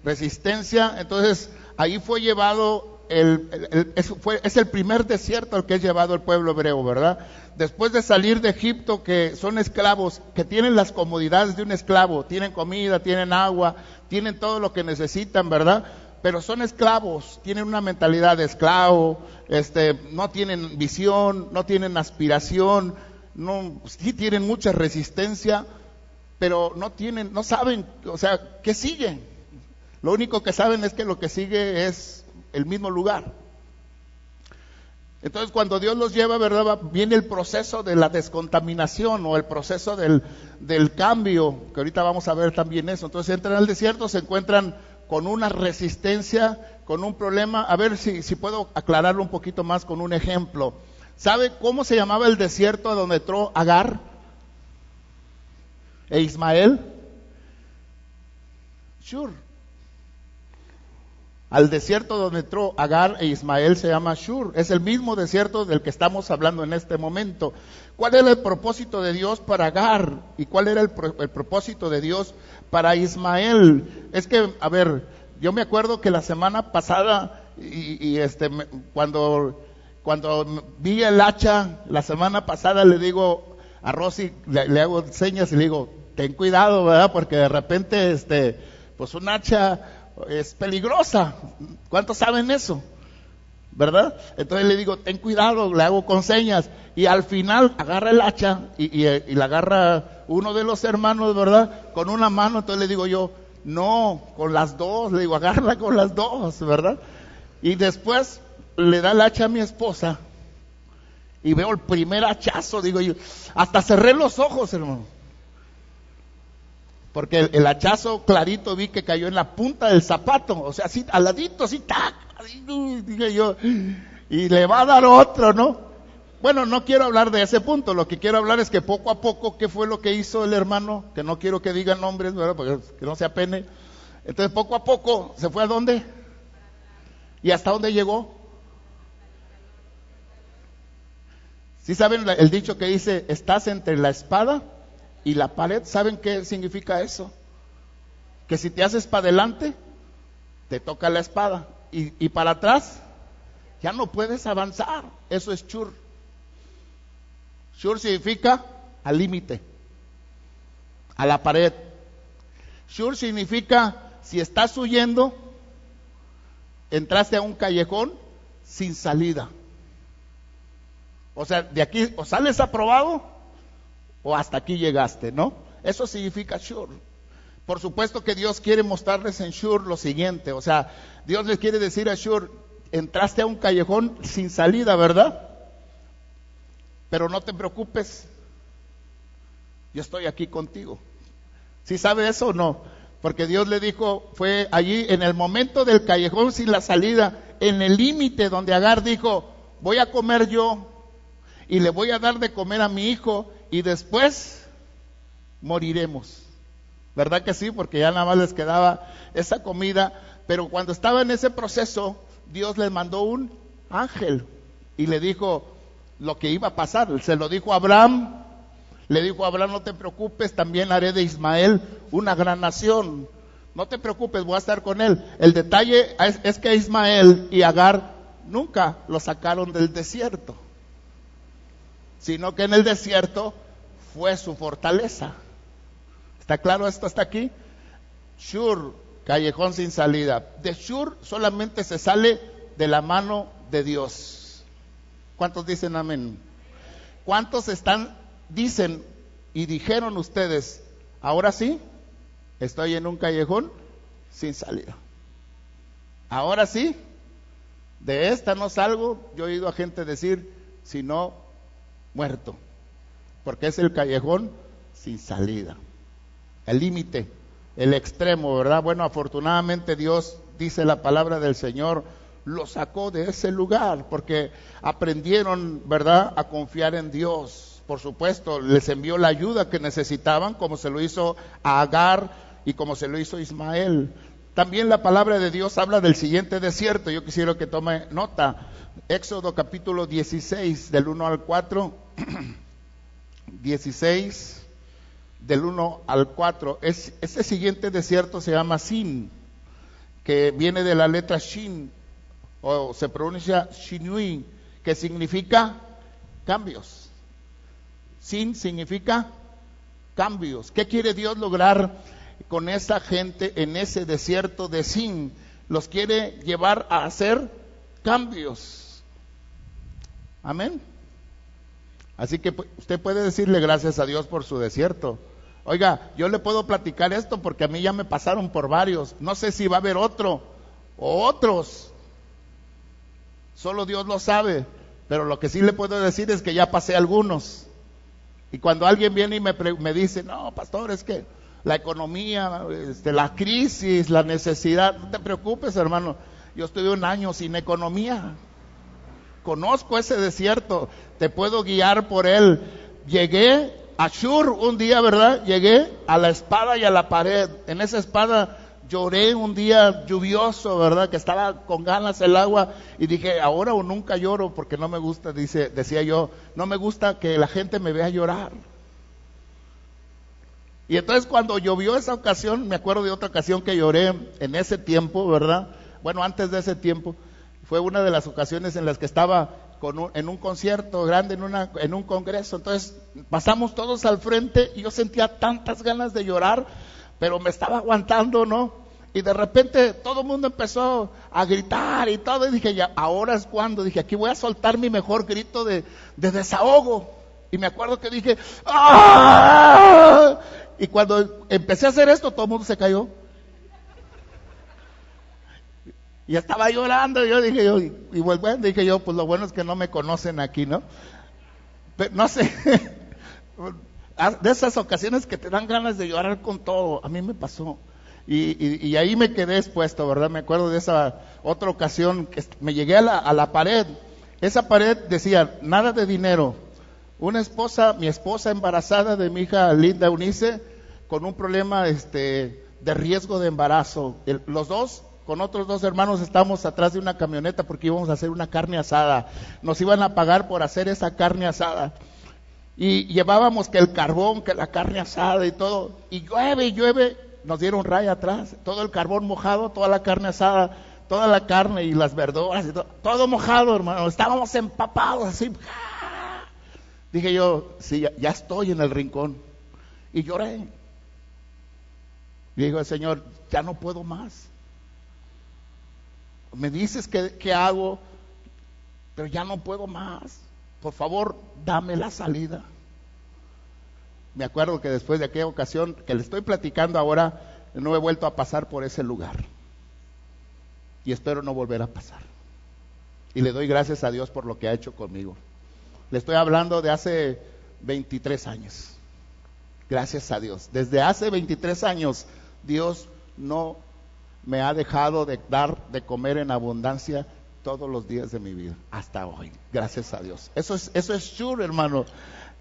resistencia. Entonces, ahí fue llevado es el primer desierto al que es llevado el pueblo hebreo, ¿verdad? Después de salir de Egipto, que son esclavos, que tienen las comodidades de un esclavo, tienen comida, tienen agua, tienen todo lo que necesitan, ¿verdad? Pero son esclavos, tienen una mentalidad de esclavo, no tienen visión, no tienen aspiración, sí tienen mucha resistencia, pero no saben, o sea, ¿qué sigue? Lo único que saben es que lo que sigue es el mismo lugar. Entonces cuando Dios los lleva, ¿verdad? Viene el proceso de la descontaminación o el proceso del cambio, que ahorita vamos a ver también eso. Entonces entran al desierto, se encuentran con una resistencia, con un problema. A ver si puedo aclararlo un poquito más con un ejemplo. ¿Sabe cómo se llamaba el desierto a donde entró Agar e Ismael? Shur. Al desierto donde entró Agar e Ismael se llama Shur. Es el mismo desierto del que estamos hablando en este momento. ¿Cuál era el propósito de Dios para Agar? ¿Y cuál era el propósito de Dios para Ismael? Es que, a ver, yo me acuerdo que la semana pasada, cuando vi el hacha, la semana pasada le digo a Rosy, le hago señas y le digo, ten cuidado, ¿verdad? Porque de repente, pues un hacha es peligrosa. ¿Cuántos saben eso? ¿Verdad? Entonces le digo, ten cuidado, le hago con señas. Y al final agarra el hacha y la agarra uno de los hermanos, ¿verdad? Con una mano. Entonces le digo yo, no, con las dos. Le digo, agárrala con las dos, ¿verdad? Y después le da el hacha a mi esposa y veo el primer hachazo. Digo yo, hasta cerré los ojos, hermano. Porque el hachazo clarito vi que cayó en la punta del zapato, o sea, así, al ladito, así, tac, así, dije yo, y le va a dar otro, ¿no? Bueno, no quiero hablar de ese punto, lo que quiero hablar es que poco a poco, ¿qué fue lo que hizo el hermano? Que no quiero que digan nombres, ¿verdad? Porque que no se apene. Entonces, poco a poco, ¿se fue a dónde? ¿Y hasta dónde llegó? ¿Sí saben el dicho que dice, estás entre la espada y la pared? ¿Saben qué significa eso? Que si te haces para adelante, te toca la espada, y para atrás, ya no puedes avanzar. Eso es Shur. Shur significa al límite, a la pared. Shur significa, si estás huyendo, entraste a un callejón sin salida. O sea, de aquí o sales aprobado o hasta aquí llegaste, ¿no? Eso significa Shur. Por supuesto que Dios quiere mostrarles en Shur lo siguiente, o sea, Dios les quiere decir a Shur, entraste a un callejón sin salida, ¿verdad? Pero no te preocupes, yo estoy aquí contigo. ¿Sí sabe eso o no? Porque Dios le dijo, fue allí en el momento del callejón sin la salida, en el límite donde Agar dijo, voy a comer yo y le voy a dar de comer a mi hijo y después moriremos. ¿Verdad que sí? Porque ya nada más les quedaba esa comida. Pero cuando estaba en ese proceso, Dios les mandó un ángel y le dijo lo que iba a pasar. Se lo dijo a Abraham. Le dijo a Abraham, no te preocupes, también haré de Ismael una gran nación. No te preocupes, voy a estar con él. El detalle es que Ismael y Agar nunca lo sacaron del desierto, sino que en el desierto fue su fortaleza. ¿Está claro esto hasta aquí? Shur, callejón sin salida. De Shur solamente se sale de la mano de Dios. ¿Cuántos dicen amén? ¿Cuántos dicen y dijeron ustedes, ahora sí, estoy en un callejón sin salida? Ahora sí, de esta no salgo. Yo he oído a gente decir, si no, muerto, porque es el callejón sin salida, el límite, el extremo, ¿verdad? Bueno, afortunadamente Dios, dice la palabra del Señor, lo sacó de ese lugar, porque aprendieron, ¿verdad?, a confiar en Dios. Por supuesto, les envió la ayuda que necesitaban, como se lo hizo a Agar y como se lo hizo a Ismael. También la palabra de Dios habla del siguiente desierto. Yo quisiera que tome nota. Éxodo capítulo 16, del 1 al 4. 16, del 1 al 4. Este siguiente desierto se llama Sin, que viene de la letra Shin, o se pronuncia Shinui, que significa cambios. Sin significa cambios. ¿Qué quiere Dios lograr con esa gente en ese desierto de Sin? Los quiere llevar a hacer cambios. Amén. Así que usted puede decirle gracias a Dios por su desierto. Oiga, yo le puedo platicar esto porque a mí ya me pasaron por varios. No sé si va a haber otro o otros. Solo Dios lo sabe. pero lo que sí le puedo decir es que ya pasé algunos. Y cuando alguien viene y me dice, no, pastor, es que la economía, la crisis, la necesidad, no te preocupes, hermano, yo estuve 1 año sin economía. Conozco ese desierto, te puedo guiar por él. Llegué a Shur un día, ¿verdad? Llegué a la espada y a la pared. En esa espada lloré un día lluvioso, ¿verdad? Que estaba con ganas el agua y dije, ahora o nunca lloro porque no me gusta, decía yo, no me gusta que la gente me vea llorar. Y entonces cuando llovió esa ocasión, me acuerdo de otra ocasión que lloré en ese tiempo, ¿verdad? Bueno, antes de ese tiempo, fue una de las ocasiones en las que estaba en un concierto grande, en un congreso. Entonces pasamos todos al frente y yo sentía tantas ganas de llorar, pero me estaba aguantando, ¿no? Y de repente todo el mundo empezó a gritar y todo, y dije, ya, ahora es cuando, dije, aquí voy a soltar mi mejor grito de desahogo. Y me acuerdo que dije, ¡ah! Y cuando empecé a hacer esto, todo el mundo se cayó. Y estaba llorando, yo dije, bueno, dije yo, pues lo bueno es que no me conocen aquí, ¿no? Pero no sé, de esas ocasiones que te dan ganas de llorar con todo, a mí me pasó. Y ahí me quedé expuesto, ¿verdad? Me acuerdo de esa otra ocasión que me llegué a la pared. Esa pared decía, nada de dinero. Mi esposa embarazada de mi hija Linda Eunice, con un problema de riesgo de embarazo. Los dos, con otros 2 hermanos, estábamos atrás de una camioneta porque íbamos a hacer una carne asada. Nos iban a pagar por hacer esa carne asada. Y llevábamos que el carbón, que la carne asada y todo. Y llueve. Nos dieron raya atrás, todo el carbón mojado, toda la carne asada, toda la carne y las verduras, y todo mojado, hermano. Estábamos empapados así. Dije yo, sí, ya estoy en el rincón. Y lloré. Y digo, Señor, ya no puedo más. Me dices que hago, pero ya no puedo más. Por favor, dame la salida. Me acuerdo que después de aquella ocasión que le estoy platicando ahora, no he vuelto a pasar por ese lugar. Y espero no volver a pasar. Y le doy gracias a Dios por lo que ha hecho conmigo. Le estoy hablando de hace 23 años. Gracias a Dios. Desde hace 23 años, Dios no me ha dejado de dar de comer en abundancia todos los días de mi vida, hasta hoy. Gracias a Dios. Eso es Shur, hermano.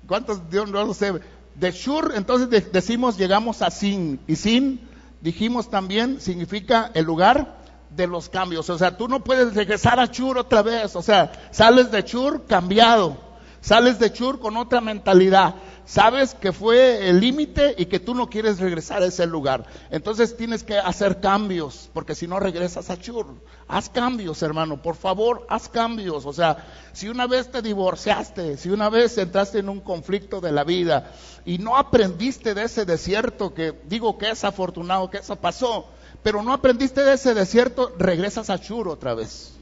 ¿Cuántos Dios no lo sé? De Shur, entonces decimos, llegamos a Sin. Y Sin, dijimos también, significa el lugar de los cambios. O sea, tú no puedes regresar a Shur otra vez. O sea, sales de Shur cambiado. Sales de Shur con otra mentalidad. Sabes que fue el límite y que tú no quieres regresar a ese lugar. Entonces tienes que hacer cambios, porque si no regresas a Shur. Haz cambios, hermano, por favor, haz cambios. O sea, si una vez te divorciaste, si una vez entraste en un conflicto de la vida y no aprendiste de ese desierto, que digo que es afortunado que eso pasó, pero no aprendiste de ese desierto, regresas a Shur otra vez.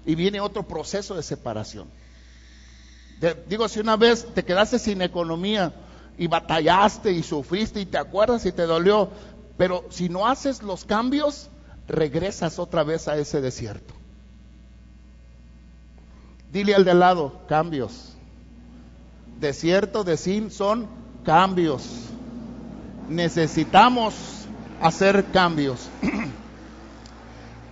Y viene otro proceso de separación. Si una vez te quedaste sin economía y batallaste y sufriste y te acuerdas y te dolió, pero si no haces los cambios, regresas otra vez a ese desierto. Dile al de al lado, cambios. Desierto de Sin son cambios. Necesitamos hacer cambios.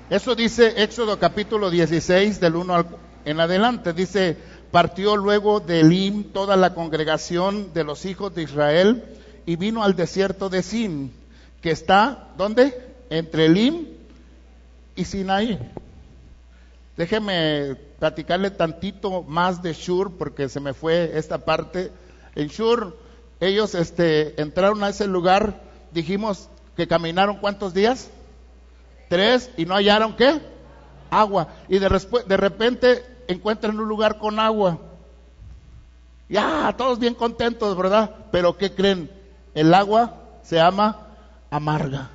Eso dice Éxodo capítulo 16 del 1 en adelante. Dice, partió luego de Elim toda la congregación de los hijos de Israel y vino al desierto de Sin, que está, ¿dónde? Entre Elim y Sinaí. Déjeme platicarle tantito más de Shur, porque se me fue esta parte. En Shur, ellos entraron a ese lugar, dijimos que caminaron ¿cuántos días? 3, y no hallaron ¿qué? Agua. Y de repente encuentran un lugar con agua. Ya, todos bien contentos, ¿verdad? Pero ¿qué creen? El agua se llama amarga.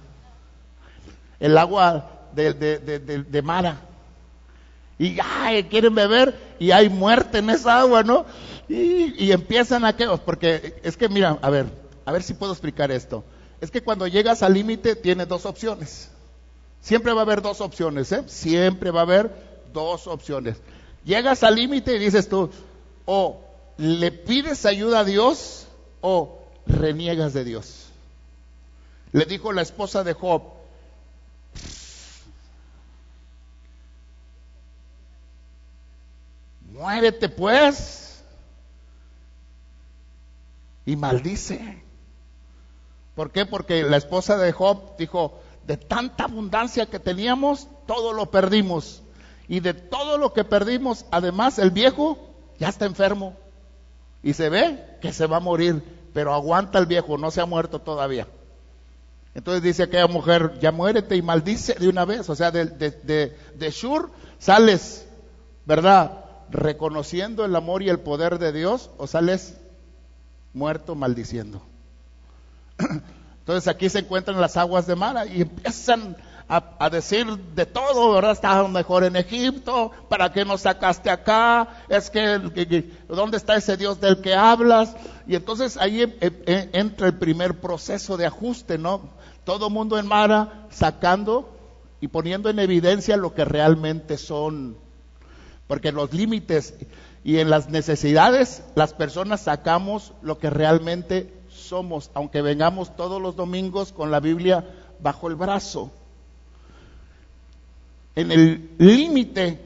El agua de Mara. Y ya quieren beber y hay muerte en esa agua, ¿no? Y empiezan aquellos, porque es que mira, a ver si puedo explicar esto. Es que cuando llegas al límite tienes 2 opciones. Siempre va a haber 2 opciones, ¿eh? Siempre va a haber 2 opciones. Llegas al límite y dices tú, o le pides ayuda a Dios o reniegas de Dios. Le dijo la esposa de Job, muérete pues y maldice. ¿Por qué? Porque la esposa de Job dijo, de tanta abundancia que teníamos, todo lo perdimos. Y de todo lo que perdimos, además el viejo ya está enfermo. Y se ve que se va a morir, pero aguanta el viejo, no se ha muerto todavía. Entonces dice aquella mujer, ya muérete y maldice de una vez. O sea, de Shur sales, ¿verdad?, reconociendo el amor y el poder de Dios, o sales muerto maldiciendo. Entonces aquí se encuentran las aguas de Mara y empiezan a decir de todo, ¿verdad? Estábamos mejor en Egipto, ¿para qué nos sacaste acá? Es que ¿dónde está ese Dios del que hablas? Y entonces ahí entra el primer proceso de ajuste, ¿no? Todo mundo en Mara sacando y poniendo en evidencia lo que realmente son, porque en los límites y en las necesidades las personas sacamos lo que realmente somos, aunque vengamos todos los domingos con la Biblia bajo el brazo. En el límite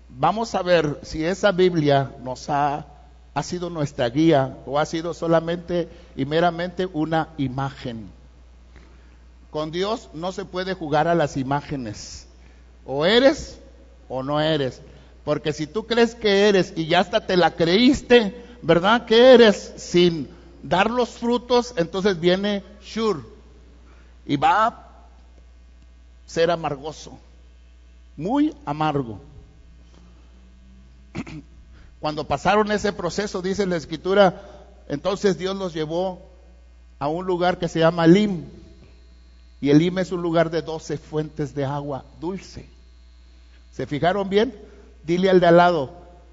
vamos a ver si esa Biblia nos ha sido nuestra guía o ha sido solamente y meramente una imagen. Con Dios no se puede jugar a las imágenes, o eres o no eres, porque si tú crees que eres y ya hasta te la creíste, ¿verdad?, que eres sin dar los frutos, entonces viene Shur y va a ser amargoso, muy amargo. Cuando pasaron ese proceso, dice la Escritura, entonces Dios los llevó a un lugar que se llama Elim, y Elim es un lugar de 12 fuentes de agua dulce. ¿Se fijaron bien? Dile al de al lado,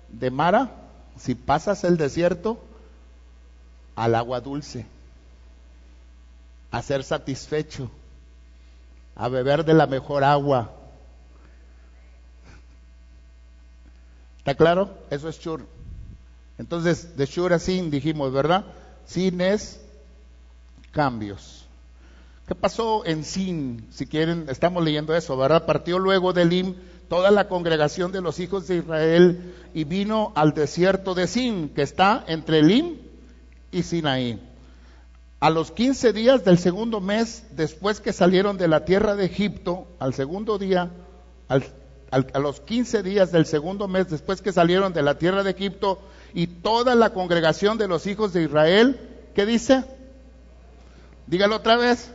de Mara, si pasas el desierto, al agua dulce, a ser satisfecho, a beber de la mejor agua. ¿Está claro? Eso es Shur. Entonces, de Shur a Sin dijimos, ¿verdad? Sin es cambios. ¿Qué pasó en Sin? Si quieren, estamos leyendo eso, ¿verdad? Partió luego de Elim toda la congregación de los hijos de Israel y vino al desierto de Sin, que está entre Elim y Sinaí. A los 15 días del segundo mes, después que salieron de la tierra de Egipto, al segundo día, a los 15 días del segundo mes, después que salieron de la tierra de Egipto, y toda la congregación de los hijos de Israel, ¿qué dice? Dígalo otra vez.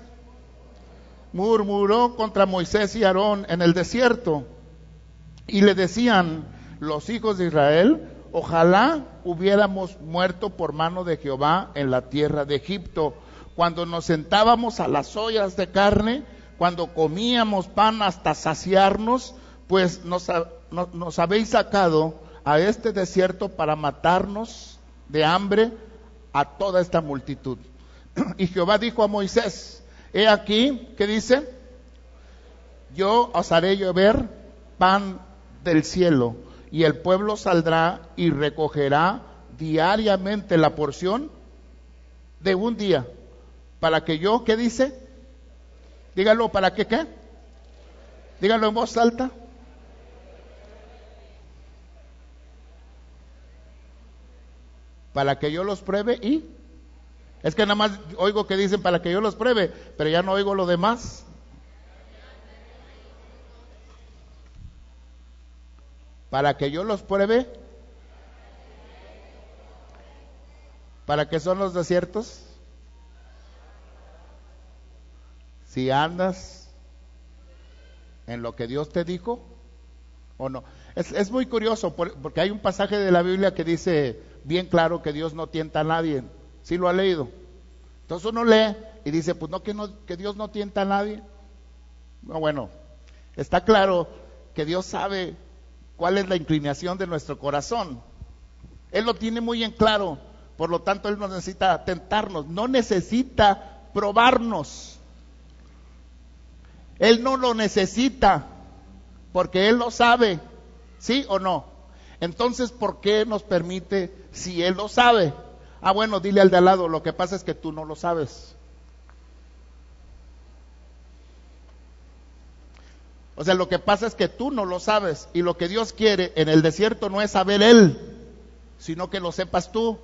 Murmuró contra Moisés y Aarón en el desierto, y le decían los hijos de Israel, ojalá hubiéramos muerto por mano de Jehová en la tierra de Egipto, cuando nos sentábamos a las ollas de carne, cuando comíamos pan hasta saciarnos, pues nos habéis sacado a este desierto para matarnos de hambre a toda esta multitud. Y Jehová dijo a Moisés, he aquí, ¿qué dice? Yo os haré llover pan del cielo, y el pueblo saldrá y recogerá diariamente la porción de un día, para que yo, ¿qué dice? Dígalo, ¿para que qué? Dígalo en voz alta. Para que yo los pruebe y... Es que nada más oigo que dicen para que yo los pruebe, pero ya no oigo lo demás. Para que yo los pruebe. ¿Para qué son los desiertos? Si andas en lo que Dios te dijo o no. Es muy curioso porque hay un pasaje de la Biblia que dice bien claro que Dios no tienta a nadie. ¿Sí lo ha leído? Entonces uno lee y dice, pues no, que Dios no tienta a nadie. No, bueno, está claro que Dios sabe cuál es la inclinación de nuestro corazón. Él lo tiene muy en claro, por lo tanto Él no necesita tentarnos, no necesita probarnos. Él no lo necesita, porque Él lo sabe, ¿sí o no? Entonces, ¿por qué nos permite si Él lo sabe? Ah, bueno, dile al de al lado, lo que pasa es que tú no lo sabes. O sea, lo que pasa es que tú no lo sabes, y lo que Dios quiere en el desierto no es saber Él, sino que lo sepas tú.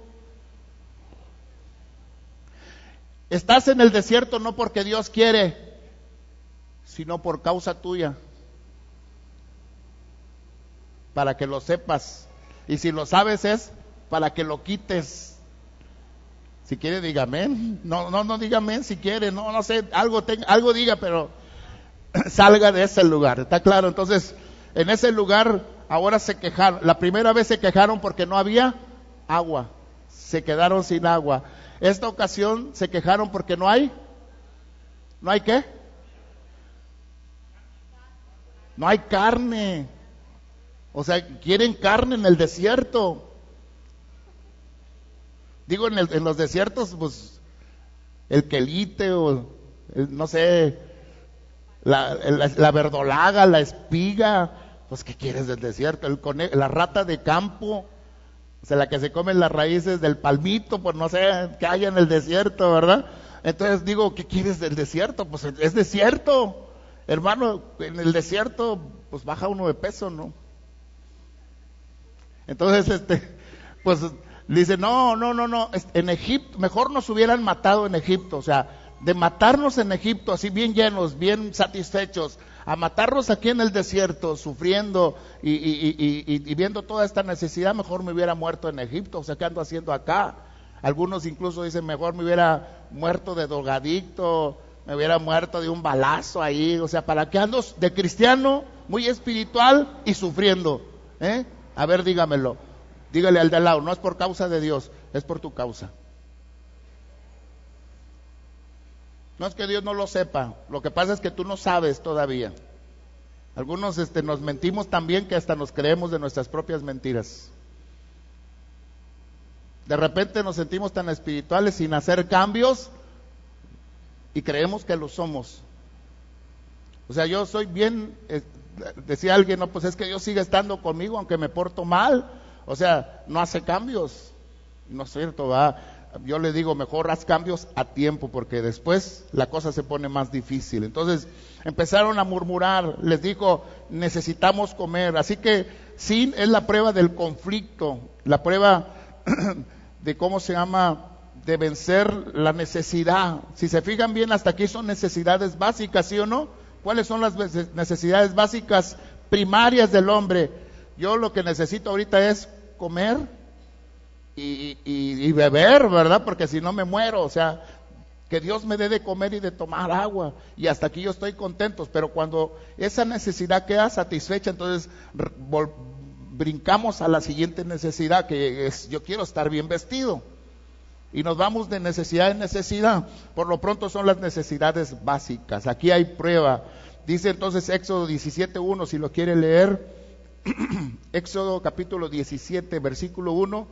Estás en el desierto no porque Dios quiere, sino por causa tuya, para que lo sepas. Y si lo sabes es para que lo quites. Si quiere, diga amén. No diga amén si quiere, no sé, algo diga, pero salga de ese lugar, ¿está claro? Entonces, en ese lugar ahora se quejaron. La primera vez se quejaron porque no había agua, se quedaron sin agua. Esta ocasión se quejaron porque ¿no hay qué? No hay carne. O sea, quieren carne en el desierto. Digo, en los desiertos, pues, el quelite o, no sé, la verdolaga, la espiga, pues, ¿qué quieres del desierto? La rata de campo, o sea, la que se come las raíces del palmito, pues, no sé, que haya en el desierto, ¿verdad? Entonces digo, ¿qué quieres del desierto? Pues, es desierto, hermano, en el desierto, pues, baja uno de peso, ¿no? Entonces, pues, dice, no, en Egipto, mejor nos hubieran matado en Egipto, o sea, de matarnos en Egipto, así bien llenos, bien satisfechos, a matarnos aquí en el desierto, sufriendo y viendo toda esta necesidad, mejor me hubiera muerto en Egipto, o sea, ¿qué ando haciendo acá? Algunos incluso dicen, mejor me hubiera muerto de drogadicto, me hubiera muerto de un balazo ahí, o sea, ¿para qué ando de cristiano, muy espiritual y sufriendo? A ver, dígamelo. Dígale al de al lado, no es por causa de Dios, es por tu causa. No es que Dios no lo sepa, lo que pasa es que tú no sabes todavía. Algunos nos mentimos tan bien que hasta nos creemos de nuestras propias mentiras. De repente nos sentimos tan espirituales sin hacer cambios y creemos que lo somos. O sea, yo soy bien, decía alguien, no, pues es que Dios sigue estando conmigo aunque me porto mal. O sea, no hace cambios. No es cierto, va. Yo le digo, mejor haz cambios a tiempo, porque después la cosa se pone más difícil. Entonces empezaron a murmurar, les dijo, necesitamos comer. Así que sí, es la prueba del conflicto, la prueba de cómo se llama, de vencer la necesidad. Si se fijan bien, hasta aquí son necesidades básicas, ¿sí o no? ¿Cuáles son las necesidades básicas primarias del hombre? Yo lo que necesito ahorita es comer y beber, ¿verdad? Porque si no me muero, o sea, que Dios me dé de comer y de tomar agua, y hasta aquí yo estoy contento. Pero cuando esa necesidad queda satisfecha, entonces brincamos a la siguiente necesidad, que es, yo quiero estar bien vestido, y nos vamos de necesidad en necesidad. Por lo pronto son las necesidades básicas. Aquí hay prueba. Dice entonces Éxodo 17:1, si lo quiere leer. Éxodo capítulo 17, versículo 1,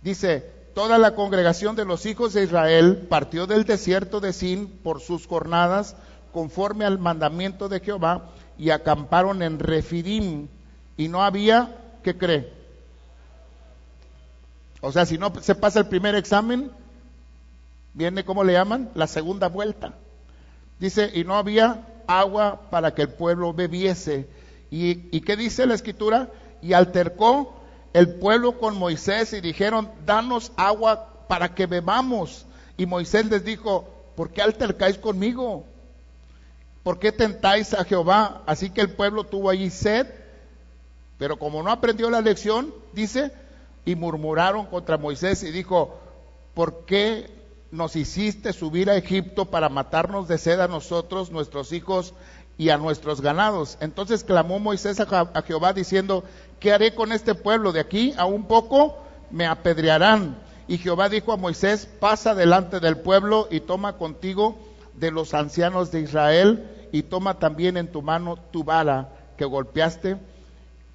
dice, toda la congregación de los hijos de Israel partió del desierto de Sin por sus jornadas, conforme al mandamiento de Jehová, y acamparon en Refidim, y no había, ¿qué cree? O sea, si no se pasa el primer examen, viene, ¿cómo le llaman? La segunda vuelta. Dice, y no había agua para que el pueblo bebiese. ¿Y qué dice la escritura? Y altercó el pueblo con Moisés y dijeron, danos agua para que bebamos. Y Moisés les dijo, ¿por qué altercáis conmigo? ¿Por qué tentáis a Jehová? Así que el pueblo tuvo allí sed, pero como no aprendió la lección, dice, y murmuraron contra Moisés y dijo, ¿por qué nos hiciste subir a Egipto para matarnos de sed a nosotros, nuestros hijos y a nuestros ganados? Entonces clamó Moisés a Jehová diciendo, ¿qué haré con este pueblo? De aquí a un poco me apedrearán. Y Jehová dijo a Moisés, pasa delante del pueblo y toma contigo de los ancianos de Israel, y toma también en tu mano tu vara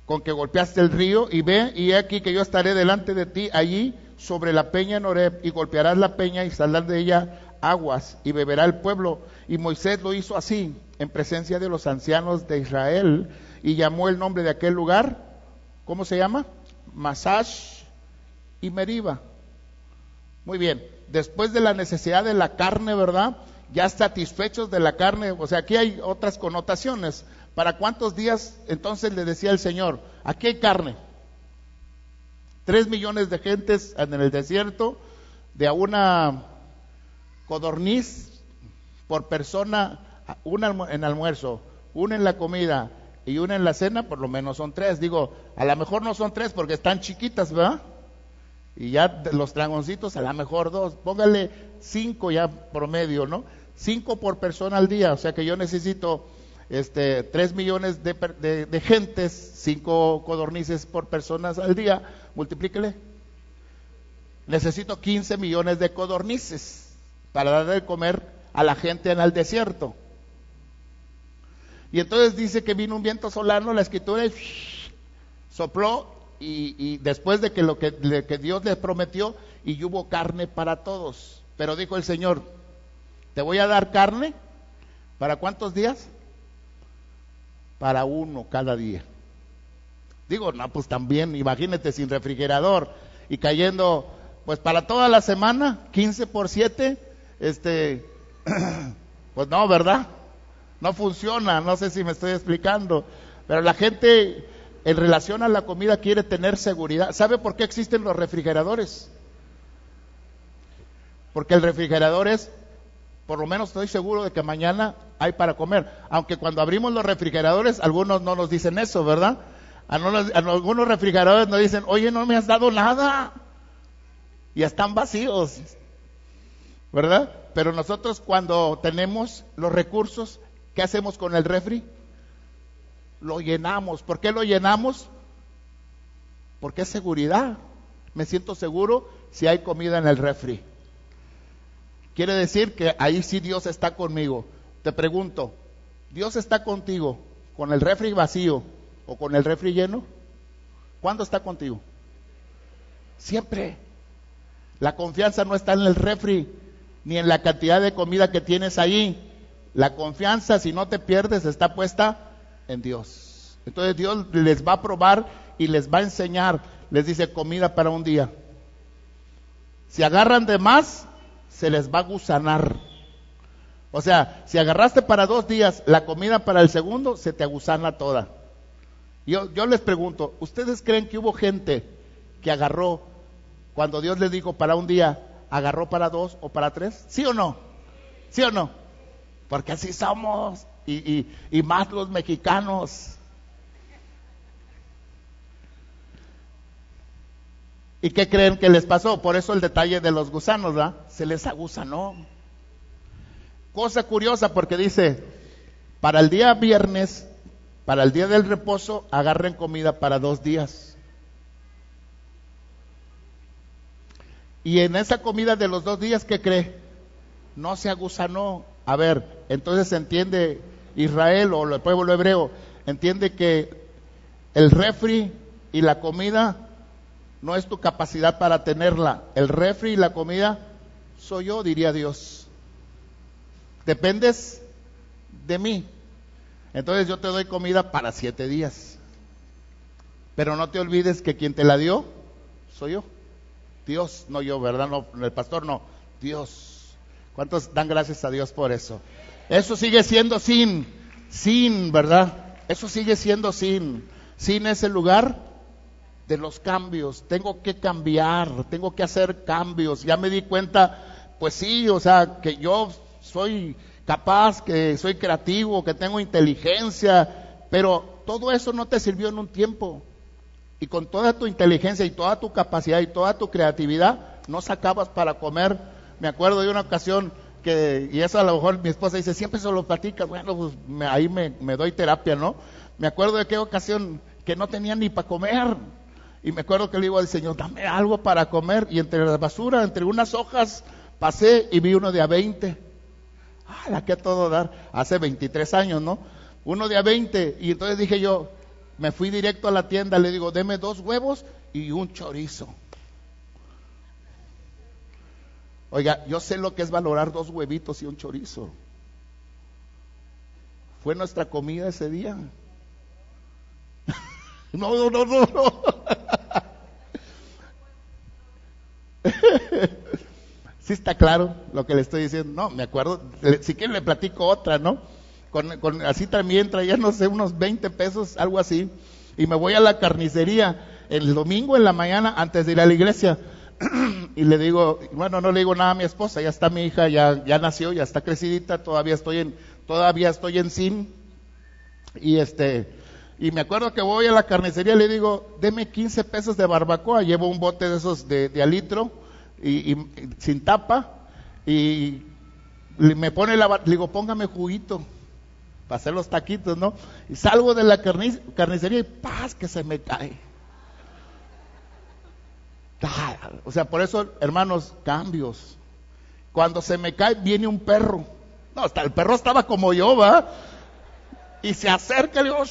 con que golpeaste el río, y ve, y he aquí que yo estaré delante de ti allí sobre la peña en Horeb, y golpearás la peña y saldrán de ella aguas, y beberá el pueblo. Y Moisés lo hizo así, en presencia de los ancianos de Israel, y llamó el nombre de aquel lugar, ¿cómo se llama? Masash y Meriba. Muy bien, después de la necesidad de la carne, ¿verdad? Ya satisfechos de la carne, o sea, aquí hay otras connotaciones. ¿Para cuántos días entonces le decía el Señor? Aquí hay carne. 3 millones de gentes en el desierto, de a una codorniz por persona, una en almuerzo, una en la comida y una en la cena, por lo menos son 3. Digo, a lo mejor no son 3 porque están chiquitas, ¿verdad? Y ya los dragoncitos a lo mejor 2, póngale 5 ya promedio, ¿no? 5 por persona al día, o sea que yo necesito 3 millones de gentes, 5 codornices por personas al día, multiplíquele. Necesito 15 millones de codornices para dar de comer a la gente en el desierto. Y entonces dice que vino un viento solano, la escritura sopló y después de que lo que Dios les prometió, y hubo carne para todos. Pero dijo el Señor, te voy a dar carne, ¿para cuántos días? Para 1 cada día. Digo, no, pues también, imagínate sin refrigerador y cayendo, pues para toda la semana, 15 por 7, pues no, ¿verdad? No funciona, no sé si me estoy explicando, pero la gente en relación a la comida quiere tener seguridad. ¿Sabe por qué existen los refrigeradores? Porque el refrigerador es, por lo menos estoy seguro de que mañana hay para comer, aunque cuando abrimos los refrigeradores, algunos no nos dicen eso, ¿verdad? A algunos refrigeradores nos dicen, oye, no me has dado nada, y están vacíos, ¿verdad? Pero nosotros cuando tenemos los recursos, ¿qué hacemos con el refri? Lo llenamos. ¿Por qué lo llenamos? Porque es seguridad. Me siento seguro si hay comida en el refri. Quiere decir que ahí sí Dios está conmigo. Te pregunto, ¿Dios está contigo con el refri vacío o con el refri lleno? ¿Cuándo está contigo? Siempre. La confianza no está en el refri ni en la cantidad de comida que tienes ahí. La confianza, si no te pierdes, está puesta en Dios. Entonces Dios les va a probar y les va a enseñar. Les dice comida para un día. Si agarran de más, se les va a gusanar. O sea, si agarraste para 2 días la comida para el segundo, se te agusana toda. Yo les pregunto, ¿ustedes creen que hubo gente que agarró, cuando Dios les dijo para un día, agarró para 2 o para 3? ¿Sí o no? ¿Sí o no? Porque así somos, y más los mexicanos. ¿Y qué creen que les pasó? Por eso el detalle de los gusanos, ¿verdad? Se les agusanó. Cosa curiosa, porque dice, para el día viernes, para el día del reposo, agarren comida para 2 días. Y en esa comida de los 2 días, ¿qué cree? No se agusanó. A ver, entonces entiende Israel o el pueblo hebreo, entiende que el refri y la comida no es tu capacidad para tenerla. El refri y la comida soy yo, diría Dios. Dependes de mí. Entonces yo te doy comida para 7 días. Pero no te olvides que quien te la dio soy yo. Dios, no yo, ¿verdad? No, el pastor no, Dios. ¿Cuántos dan gracias a Dios por eso? Eso sigue siendo sin, ¿verdad? Eso sigue siendo sin. Sin es el lugar de los cambios. Tengo que cambiar, tengo que hacer cambios. Ya me di cuenta, pues sí, o sea, que yo soy capaz, que soy creativo, que tengo inteligencia, pero todo eso no te sirvió en un tiempo. Y con toda tu inteligencia y toda tu capacidad y toda tu creatividad, no sacabas para comer. Me acuerdo de una ocasión que, y eso a lo mejor mi esposa dice, siempre se lo platicas, bueno, pues ahí me doy terapia, ¿no? Me acuerdo de qué ocasión que no tenía ni para comer. Y me acuerdo que le digo al Señor, dame algo para comer. Y entre la basura, entre unas hojas, pasé y vi uno de a 20. La que a todo dar, hace 23 años, ¿no? Uno de a 20. Y entonces dije yo, me fui directo a la tienda, le digo, deme 2 huevos y un chorizo. Oiga, yo sé lo que es valorar 2 huevitos y un chorizo. Fue nuestra comida ese día. No. ¿Sí está claro lo que le estoy diciendo? No, me acuerdo, si quieren le platico otra, ¿no? Así también traía, no sé, unos 20 pesos, algo así, y me voy a la carnicería el domingo en la mañana antes de ir a la iglesia, y le digo, bueno, no le digo nada a mi esposa, ya está mi hija, ya nació, ya está crecidita, todavía estoy en sin, y me acuerdo que voy a la carnicería y le digo, deme 15 pesos de barbacoa, llevo un bote de esos de al litro, y sin tapa, y me pone le digo, póngame juguito para hacer los taquitos, ¿no? Y salgo de la carnicería y ¡paz! Que se me cae. O sea, por eso, hermanos, cambios. Cuando se me cae, viene un perro. No, hasta el perro estaba como yo, ¿va? Y se acerca, le digo,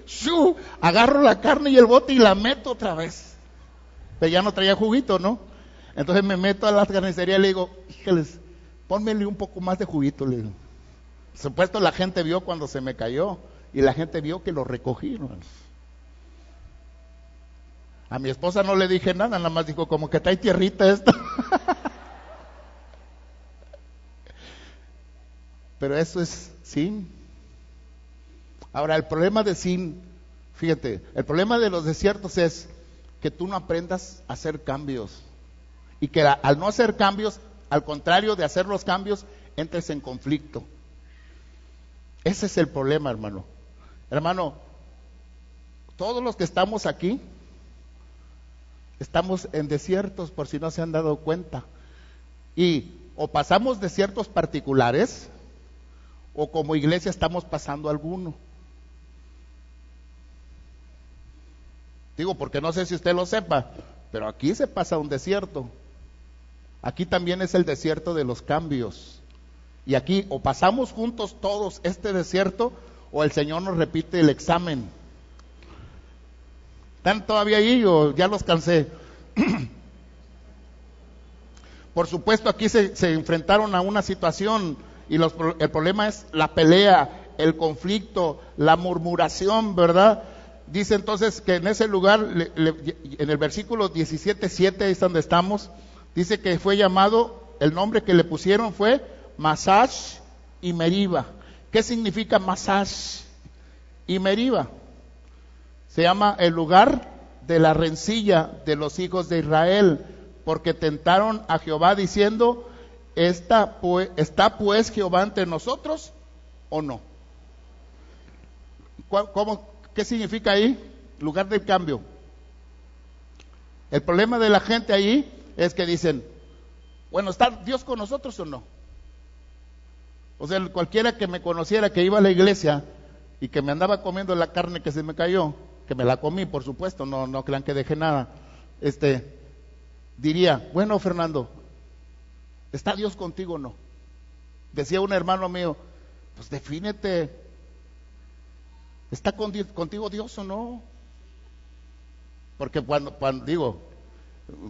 ¡shuu! Agarro la carne y el bote y la meto otra vez. Pero ya no traía juguito, ¿no? Entonces me meto a la carnicería y le digo, híjales, pónmele un poco más de juguito, le digo. Supuesto la gente vio cuando se me cayó y la gente vio que lo recogí, ¿no? A mi esposa no le dije nada, nada más dijo como que trae tierrita esto. Pero eso es sin. Ahora, el problema de sin, fíjate, el problema de los desiertos es que tú no aprendas a hacer cambios. Y que al no hacer cambios, al contrario de hacer los cambios, entres en conflicto. Ese es el problema, hermano. Hermano, todos los que estamos aquí, estamos en desiertos, por si no se han dado cuenta. Y o pasamos desiertos particulares, o como iglesia estamos pasando alguno. Digo, porque no sé si usted lo sepa, pero aquí se pasa un desierto. Aquí también es el desierto de los cambios. Y aquí o pasamos juntos todos este desierto, o el Señor nos repite el examen. ¿Están todavía ahí o ya los cansé? Por supuesto, aquí se enfrentaron a una situación y el problema es la pelea, el conflicto, la murmuración, ¿verdad? Dice entonces que en ese lugar, en el versículo 17:7, ahí es donde estamos, dice que fue llamado, el nombre que le pusieron fue Masash y Meriba. ¿Qué significa Masash y Meriba? Se llama el lugar de la rencilla de los hijos de Israel, porque tentaron a Jehová diciendo, ¿está pues Jehová entre nosotros o no? ¿Qué significa ahí? Lugar del cambio. El problema de la gente ahí es que dicen, bueno, ¿está Dios con nosotros o no? O sea, cualquiera que me conociera, que iba a la iglesia y que me andaba comiendo la carne que se me cayó, que me la comí, por supuesto, no crean que dejé nada, diría, bueno, Fernando, ¿está Dios contigo o no? Decía un hermano mío, pues defínete, ¿está contigo Dios o no? Porque cuando digo,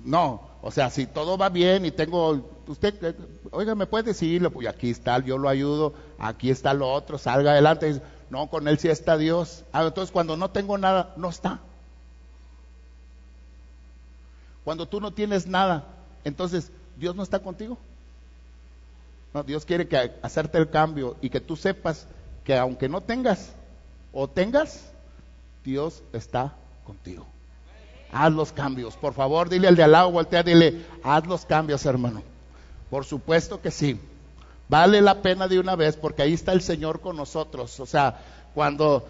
no, o sea, si todo va bien y tengo, usted, oiga, ¿me puede decirlo? Pues aquí está, yo lo ayudo, aquí está lo otro, salga adelante. Dice, no, con él sí está Dios. Entonces cuando no tengo nada, no está. Cuando tú no tienes nada, entonces Dios no está contigo. No, Dios quiere hacerte el cambio y que tú sepas que aunque no tengas o tengas, Dios está contigo. Haz los cambios, por favor, dile al de al lado, voltea, dile, haz los cambios, hermano. Por supuesto que sí. Vale la pena de una vez, porque ahí está el Señor con nosotros. O sea, cuando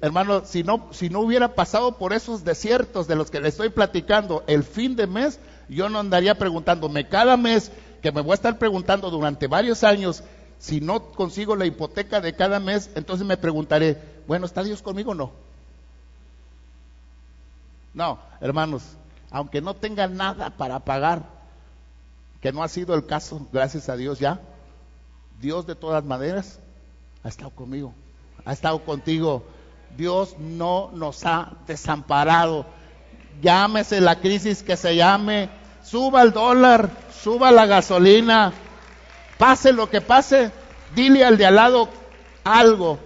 hermano, si no hubiera pasado por esos desiertos de los que le estoy platicando el fin de mes, yo no andaría preguntándome cada mes, que me voy a estar preguntando durante varios años, si no consigo la hipoteca de cada mes, entonces me preguntaré, bueno, ¿está Dios conmigo o no? No, hermanos, aunque no tenga nada para pagar, que no ha sido el caso, gracias a Dios ya, Dios de todas maneras ha estado conmigo, ha estado contigo. Dios no nos ha desamparado. Llámese la crisis que se llame, suba el dólar, suba la gasolina, pase lo que pase, dile al de al lado algo,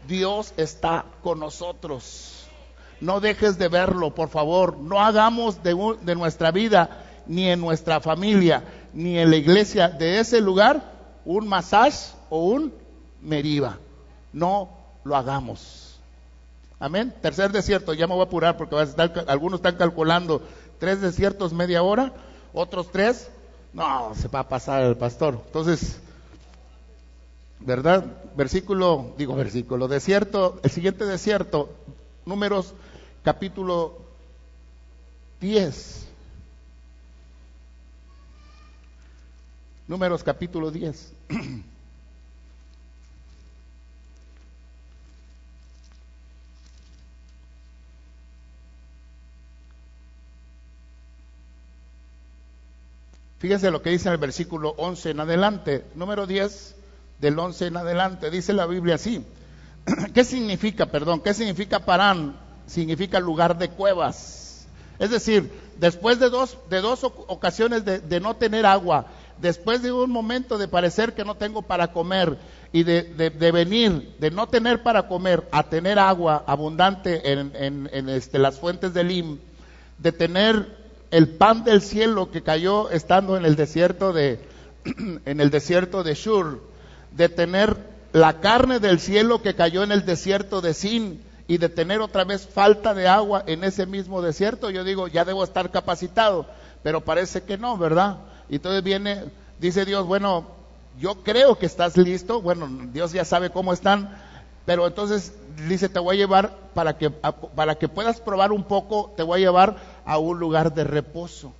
Dios está con nosotros. No dejes de verlo, por favor. No hagamos de nuestra vida ni en nuestra familia ni en la iglesia de ese lugar un masaje o un meriva. No lo hagamos. Amén. Tercer desierto, ya me voy a apurar porque algunos están calculando 3 desiertos media hora, otros 3, no, se va a pasar el pastor. Entonces, ¿verdad? Versículo, desierto, el siguiente desierto, Números capítulo 10. Números capítulo 10. Fíjense lo que dice en el versículo 11 en adelante, número 10, del 11 en adelante, dice la Biblia así. ¿Qué significa Parán? Significa lugar de cuevas. Es decir, después de dos ocasiones de no tener agua, después de un momento de parecer que no tengo para comer, y de venir, de no tener para comer, a tener agua abundante en las fuentes de Elim, de tener el pan del cielo que cayó estando en el desierto de Shur, de tener la carne del cielo que cayó en el desierto de Sin, y de tener otra vez falta de agua en ese mismo desierto, yo digo, ya debo estar capacitado, pero parece que no, ¿verdad? Y entonces dice Dios, bueno, yo creo que estás listo, bueno, Dios ya sabe cómo están, pero entonces dice, te voy a llevar para que puedas probar un poco, te voy a llevar a un lugar de reposo.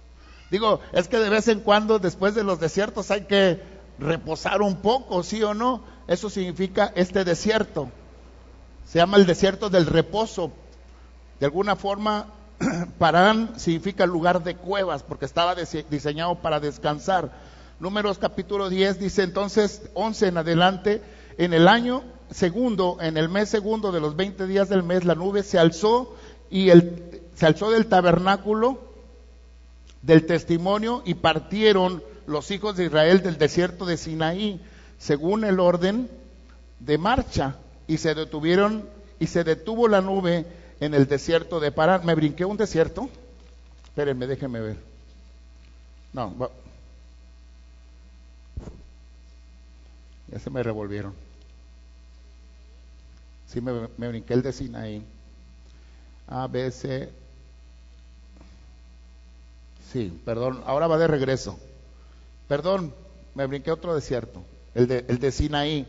Digo, es que de vez en cuando después de los desiertos hay que reposar un poco, ¿sí o no? Eso significa este desierto. Se llama el desierto del reposo. De alguna forma, Parán significa lugar de cuevas, porque estaba diseñado para descansar. Números capítulo 10 dice entonces, 11 en adelante, en el año segundo, en el mes segundo de los 20 días del mes, la nube se alzó se alzó del tabernáculo del testimonio, y partieron los hijos de Israel del desierto de Sinaí, según el orden de marcha, y se detuvo la nube en el desierto de Parán. ¿Me brinqué un desierto? Espérenme, déjenme ver. No, ya se me revolvieron. Sí, me brinqué el de Sinaí. A, B, C. Sí, perdón, ahora va de regreso. Perdón, me brinqué otro desierto, el de Sinaí.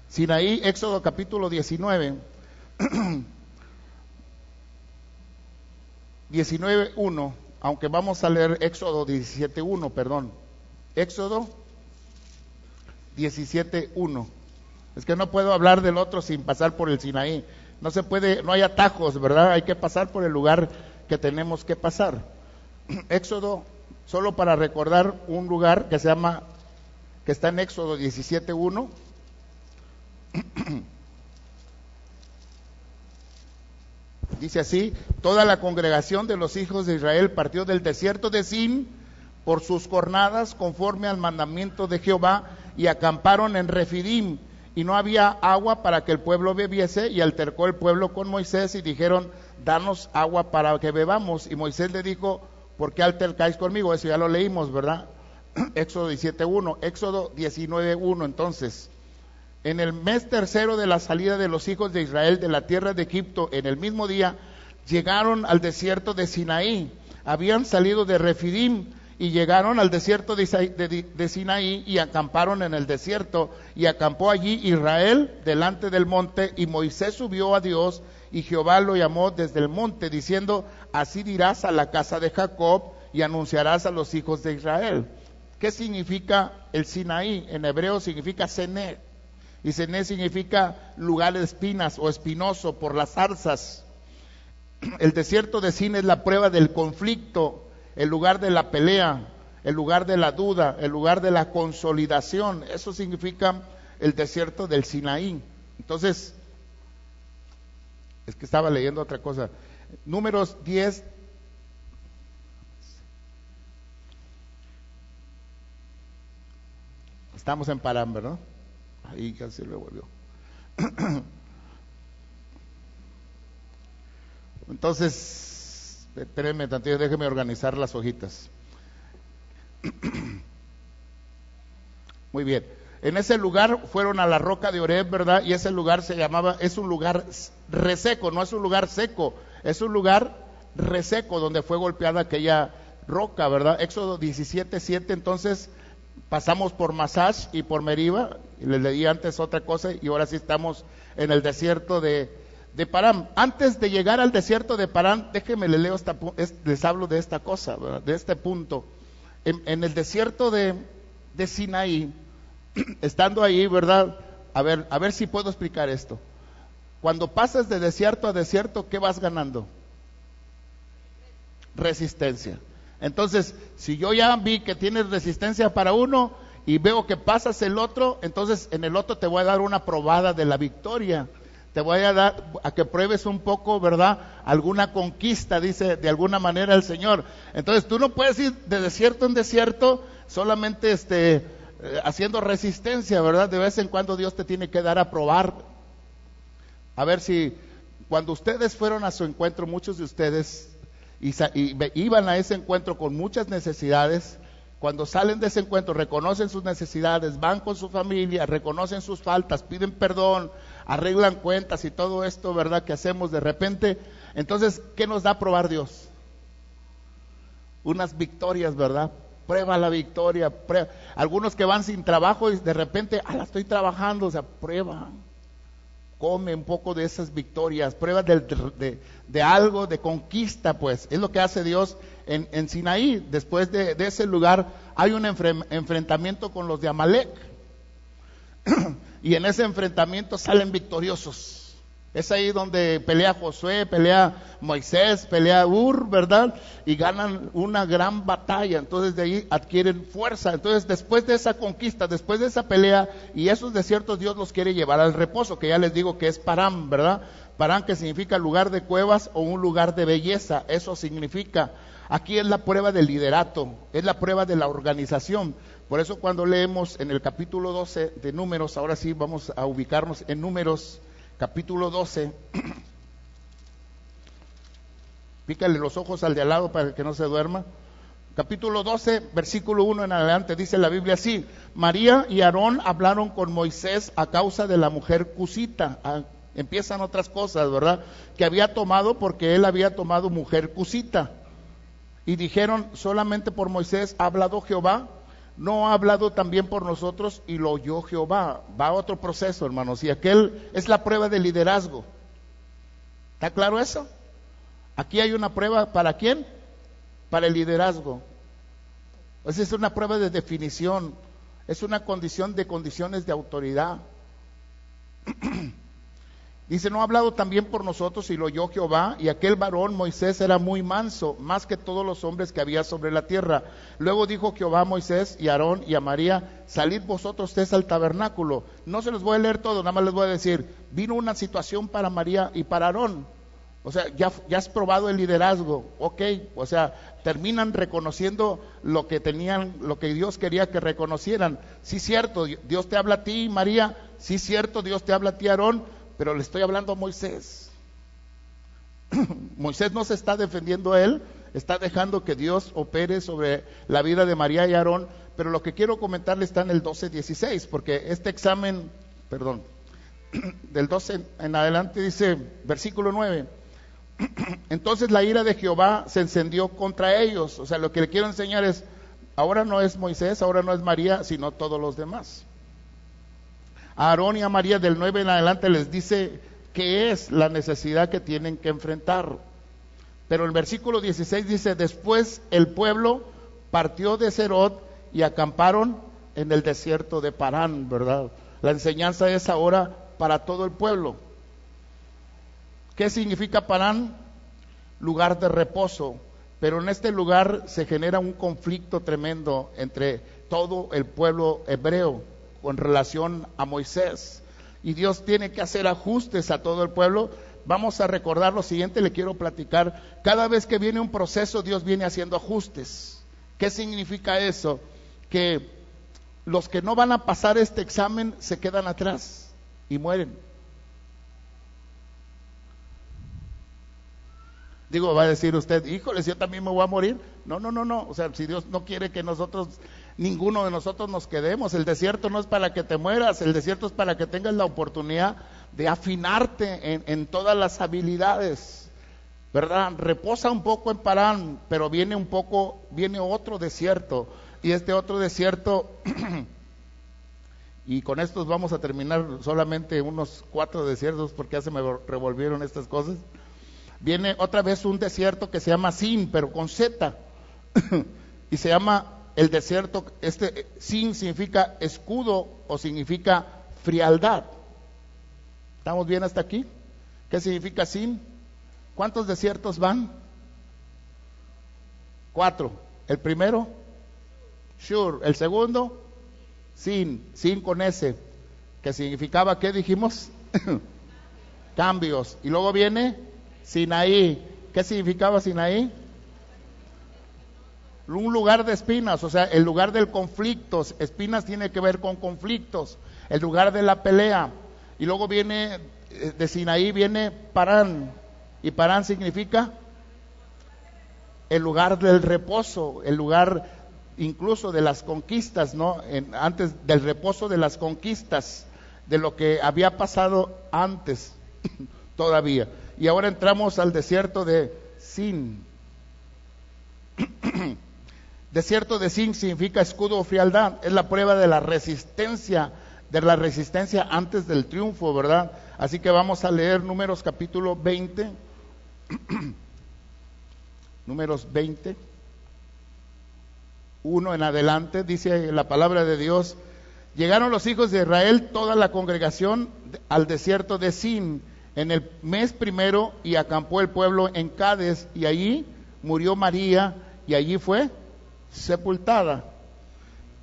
Sinaí, Éxodo capítulo 19, 19:1, aunque vamos a leer Éxodo 17:1, perdón. Éxodo 17:1. Es que no puedo hablar del otro sin pasar por el Sinaí. No se puede, no hay atajos, ¿verdad? Hay que pasar por el lugar que tenemos que pasar. Éxodo, solo para recordar un lugar que está en Éxodo 17:1. Dice así: toda la congregación de los hijos de Israel partió del desierto de Sin por sus jornadas conforme al mandamiento de Jehová, y acamparon en Refidim, y no había agua para que el pueblo bebiese, y altercó el pueblo con Moisés y dijeron, danos agua para que bebamos. Y Moisés le dijo, ¿por qué altercáis conmigo? Eso ya lo leímos, ¿verdad? Éxodo 17:1, Éxodo 19:1. Entonces, en el mes tercero de la salida de los hijos de Israel de la tierra de Egipto, en el mismo día, llegaron al desierto de Sinaí. Habían salido de Refidim y llegaron al desierto de Sinaí, y acamparon en el desierto, y acampó allí Israel delante del monte, y Moisés subió a Dios, y Jehová lo llamó desde el monte, diciendo, así dirás a la casa de Jacob, y anunciarás a los hijos de Israel. ¿Qué significa el Sinaí? En hebreo significa Sené, y Sené significa lugar de espinas o espinoso por las zarzas. El desierto de Sin es la prueba del conflicto, el lugar de la pelea, el lugar de la duda, el lugar de la consolidación. Eso significa el desierto del Sinaí. Entonces, es que estaba leyendo otra cosa. Números 10. Estamos en Parán, ¿verdad? Ahí casi lo volvió. Entonces, espérenme tantito, déjenme organizar las hojitas. Muy bien. En ese lugar fueron a la roca de Oreb, ¿verdad? Y ese lugar se llamaba, es un lugar reseco, no es un lugar seco, es un lugar reseco donde fue golpeada aquella roca, ¿verdad? Éxodo 17:7. Entonces pasamos por Masash y por Meriba, y les leí antes otra cosa, y ahora sí estamos en el desierto de Parán. Antes de llegar al desierto de Parán, déjenme les hablo de esta cosa, ¿verdad? De este punto. En el desierto de Sinaí, estando ahí, ¿verdad? A ver si puedo explicar esto. Cuando pasas de desierto a desierto, ¿qué vas ganando? Resistencia. Entonces, si yo ya vi que tienes resistencia para uno y veo que pasas el otro, entonces en el otro te voy a dar una probada de la victoria. Te voy a dar a que pruebes un poco, ¿verdad? Alguna conquista, dice de alguna manera el Señor. Entonces tú no puedes ir de desierto en desierto solamente haciendo resistencia, ¿verdad? De vez en cuando Dios te tiene que dar a probar. A ver si cuando ustedes fueron a su encuentro, muchos de ustedes iban a ese encuentro con muchas necesidades. Cuando salen de ese encuentro, reconocen sus necesidades, van con su familia, reconocen sus faltas, piden perdón, arreglan cuentas y todo esto, ¿verdad? Que hacemos de repente. Entonces, ¿qué nos da a probar Dios? Unas victorias, ¿verdad? Prueba la victoria. Prueba. Algunos que van sin trabajo y de repente, la estoy trabajando, o sea, prueba. Come un poco de esas victorias, prueba de algo, de conquista, pues. Es lo que hace Dios en Sinaí. Después de ese lugar hay un enfrentamiento con los de Amalek. Y en ese enfrentamiento salen victoriosos. Es ahí donde pelea Josué, pelea Moisés, pelea Ur, ¿verdad? Y ganan una gran batalla. Entonces de ahí adquieren fuerza. Entonces después de esa conquista, después de esa pelea y esos desiertos, Dios los quiere llevar al reposo, que ya les digo que es Parán, ¿verdad? Parán, que significa lugar de cuevas o un lugar de belleza. Eso significa. Aquí es la prueba del liderato, es la prueba de la organización. Por eso cuando leemos en el capítulo 12 de Números, ahora sí vamos a ubicarnos en Números capítulo 12, pícale los ojos al de al lado para que no se duerma. Capítulo 12, versículo 1 en adelante, dice la Biblia así: María y Aarón hablaron con Moisés a causa de la mujer cusita. Empiezan otras cosas, ¿verdad? Que había tomado, porque él había tomado mujer cusita. Y dijeron: solamente por Moisés ha hablado Jehová, no ha hablado también por nosotros. Y lo oyó Jehová. Va a otro proceso, hermanos, y aquel es la prueba de liderazgo. ¿Está claro eso? Aquí hay una prueba, ¿para quién? Para el liderazgo. Esa es una prueba de definición, es una condición de condiciones de autoridad. Dice: no ha hablado también por nosotros, y lo oyó Jehová, y aquel varón Moisés era muy manso, más que todos los hombres que había sobre la tierra. Luego dijo Jehová a Moisés y a Aarón y a María: salid vosotros tres al tabernáculo. No se los voy a leer todo, nada más les voy a decir, vino una situación para María y para Aarón. O sea, ya has probado el liderazgo, ok, o sea, terminan reconociendo lo que tenían, lo que Dios quería que reconocieran. Sí, cierto, Dios te habla a ti, María, sí, cierto, Dios te habla a ti, Aarón, pero le estoy hablando a Moisés. Moisés no se está defendiendo a él, está dejando que Dios opere sobre la vida de María y Aarón. Pero lo que quiero comentarle está en el 12:16, porque este examen, del 12 en adelante dice, versículo 9: entonces la ira de Jehová se encendió contra ellos. O sea, lo que le quiero enseñar es, ahora no es Moisés, ahora no es María, sino todos los demás. A Aarón y a María del 9 en adelante les dice qué es la necesidad que tienen que enfrentar. Pero el versículo 16 dice: después el pueblo partió de Serot y acamparon en el desierto de Parán, ¿verdad? La enseñanza es ahora para todo el pueblo. ¿Qué significa Parán? Lugar de reposo. Pero en este lugar se genera un conflicto tremendo entre todo el pueblo hebreo con relación a Moisés, y Dios tiene que hacer ajustes a todo el pueblo. Vamos a recordar lo siguiente, le quiero platicar. Cada vez que viene un proceso, Dios viene haciendo ajustes. ¿Qué significa eso? Que los que no van a pasar este examen se quedan atrás y mueren. Digo, va a decir usted, híjoles, yo también me voy a morir. No, o sea, si Dios no quiere que nosotros ninguno de nosotros nos quedemos. El desierto no es para que te mueras, el desierto es para que tengas la oportunidad de afinarte en todas las habilidades, ¿verdad? Reposa un poco en Parán, pero viene otro desierto, y este otro desierto, y con estos vamos a terminar solamente unos 4 desiertos, porque ya se me revolvieron estas cosas. Viene otra vez un desierto que se llama Sin, pero con Z, y se llama el desierto, Sin significa escudo o significa frialdad. ¿Estamos bien hasta aquí? ¿Qué significa Sin? ¿Cuántos desiertos van? 4. El primero, Shur. El segundo, Sin con S, que significaba, ¿qué dijimos? Cambios. Y luego viene Sinaí. ¿Qué significaba Sinaí? Un lugar de espinas, o sea, el lugar del conflicto. Espinas tiene que ver con conflictos, el lugar de la pelea. Y luego viene, de Sinaí viene Parán, y Parán significa el lugar del reposo, el lugar incluso de las conquistas, ¿no? Antes del reposo de las conquistas, de lo que había pasado antes todavía. Y ahora entramos al desierto de Sin. Desierto de Sin significa escudo o frialdad, es la prueba de la resistencia antes del triunfo, ¿verdad? Así que vamos a leer Números capítulo 20, Números 20, 1 en adelante, dice la palabra de Dios: llegaron los hijos de Israel, toda la congregación, al desierto de Sin, en el mes primero, y acampó el pueblo en Cades, y allí murió María, y allí fue sepultada.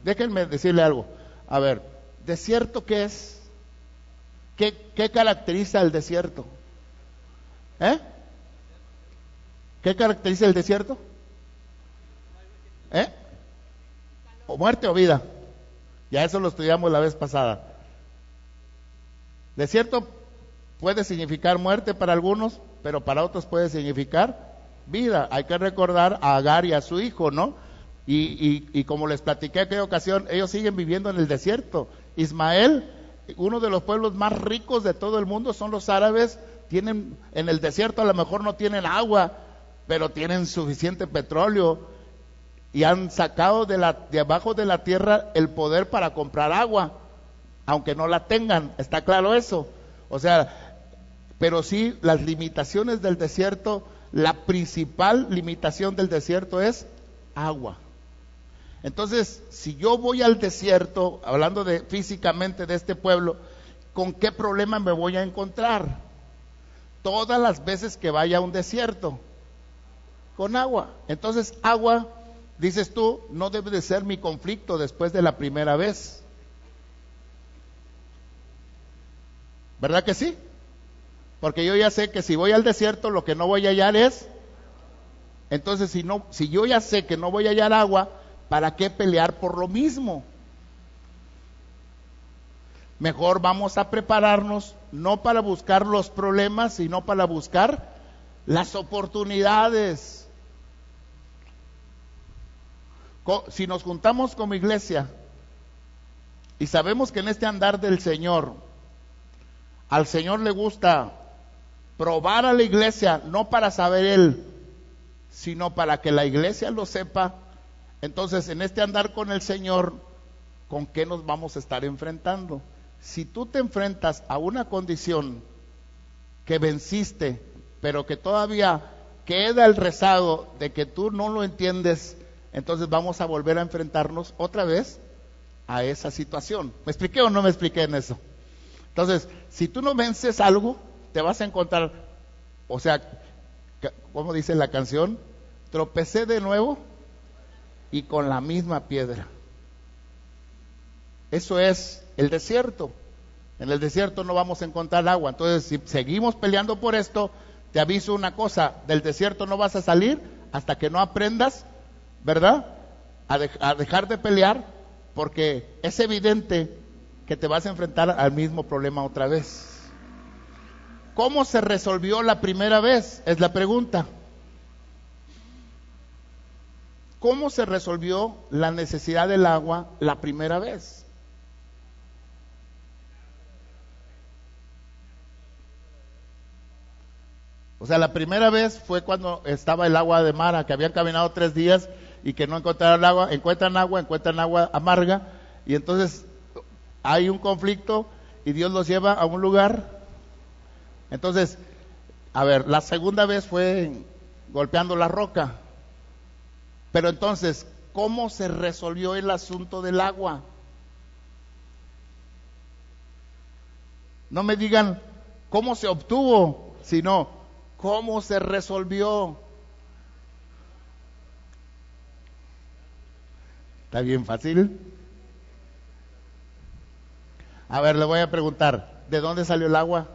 Déjenme decirle algo. A ver, ¿desierto qué es? ¿Qué caracteriza el desierto? ¿Qué caracteriza el desierto? ¿O muerte o vida? Ya eso lo estudiamos la vez pasada. Desierto puede significar muerte para algunos, pero para otros puede significar vida. Hay que recordar a Agar y a su hijo, ¿no? Y como les platiqué aquella ocasión, ellos siguen viviendo en el desierto. Ismael, uno de los pueblos más ricos de todo el mundo, son los árabes. Tienen en el desierto, a lo mejor no tienen agua, pero tienen suficiente petróleo, y han sacado de abajo de la tierra el poder para comprar agua, aunque no la tengan. ¿Está claro eso? O sea, pero sí, las limitaciones del desierto, la principal limitación del desierto es agua. Entonces, si yo voy al desierto, hablando físicamente de este pueblo, ¿con qué problema me voy a encontrar? Todas las veces que vaya a un desierto, con agua. Entonces, agua, dices tú, no debe de ser mi conflicto después de la primera vez. ¿Verdad que sí? Porque yo ya sé que si voy al desierto, lo que no voy a hallar es. Entonces, si yo ya sé que no voy a hallar agua, ¿para qué pelear por lo mismo? Mejor vamos a prepararnos, no para buscar los problemas, sino para buscar las oportunidades. Si nos juntamos como iglesia y sabemos que en este andar del Señor, al Señor le gusta probar a la iglesia, no para saber Él, sino para que la iglesia lo sepa. Entonces, en este andar con el Señor, ¿con qué nos vamos a estar enfrentando? Si tú te enfrentas a una condición que venciste, pero que todavía queda el rezago de que tú no lo entiendes, entonces vamos a volver a enfrentarnos otra vez a esa situación. ¿Me expliqué o no me expliqué en eso? Entonces, si tú no vences algo, te vas a encontrar, o sea, ¿cómo dice la canción? Tropecé de nuevo y con la misma piedra. Eso es el desierto. En el desierto no vamos a encontrar agua. Entonces, si seguimos peleando por esto, te aviso una cosa: del desierto no vas a salir hasta que no aprendas, ¿verdad?, a dejar de pelear, porque es evidente que te vas a enfrentar al mismo problema otra vez. ¿Cómo se resolvió la primera vez? Es la pregunta. ¿cómo se resolvió la necesidad del agua la primera vez? O sea, la primera vez fue cuando estaba el agua de Mara, que habían caminado 3 días y que no encontraron agua, encuentran agua amarga, y entonces hay un conflicto y Dios los lleva a un lugar. Entonces, a ver, la segunda vez fue golpeando la roca. Pero entonces, ¿cómo se resolvió el asunto del agua? No me digan cómo se obtuvo, sino cómo se resolvió. ¿Está bien fácil? A ver, le voy a preguntar, ¿de dónde salió el agua?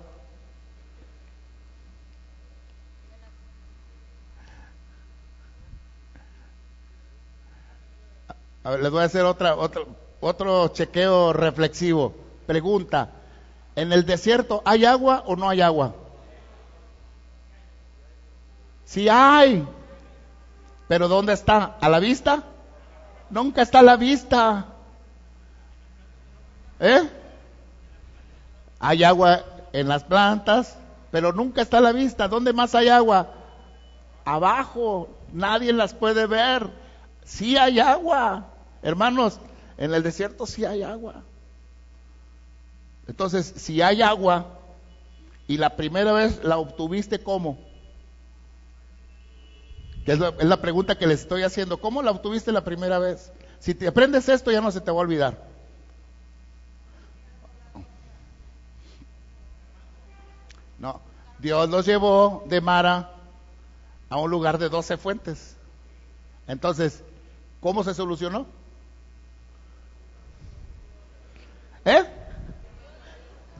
A ver, les voy a hacer otro chequeo reflexivo. Pregunta, ¿en el desierto hay agua o no hay agua? Sí hay, pero ¿dónde está? ¿A la vista? Nunca está a la vista. Hay agua en las plantas, pero nunca está a la vista. ¿Dónde más hay agua? Abajo, nadie las puede ver. Sí hay agua. Hermanos, en el desierto sí hay agua. Entonces, si hay agua y la primera vez la obtuviste, ¿cómo? Que es la pregunta que les estoy haciendo. ¿Cómo la obtuviste la primera vez? Si te aprendes esto, ya no se te va a olvidar. No, Dios los llevó de Mara a un lugar de 12 fuentes. Entonces, ¿cómo se solucionó?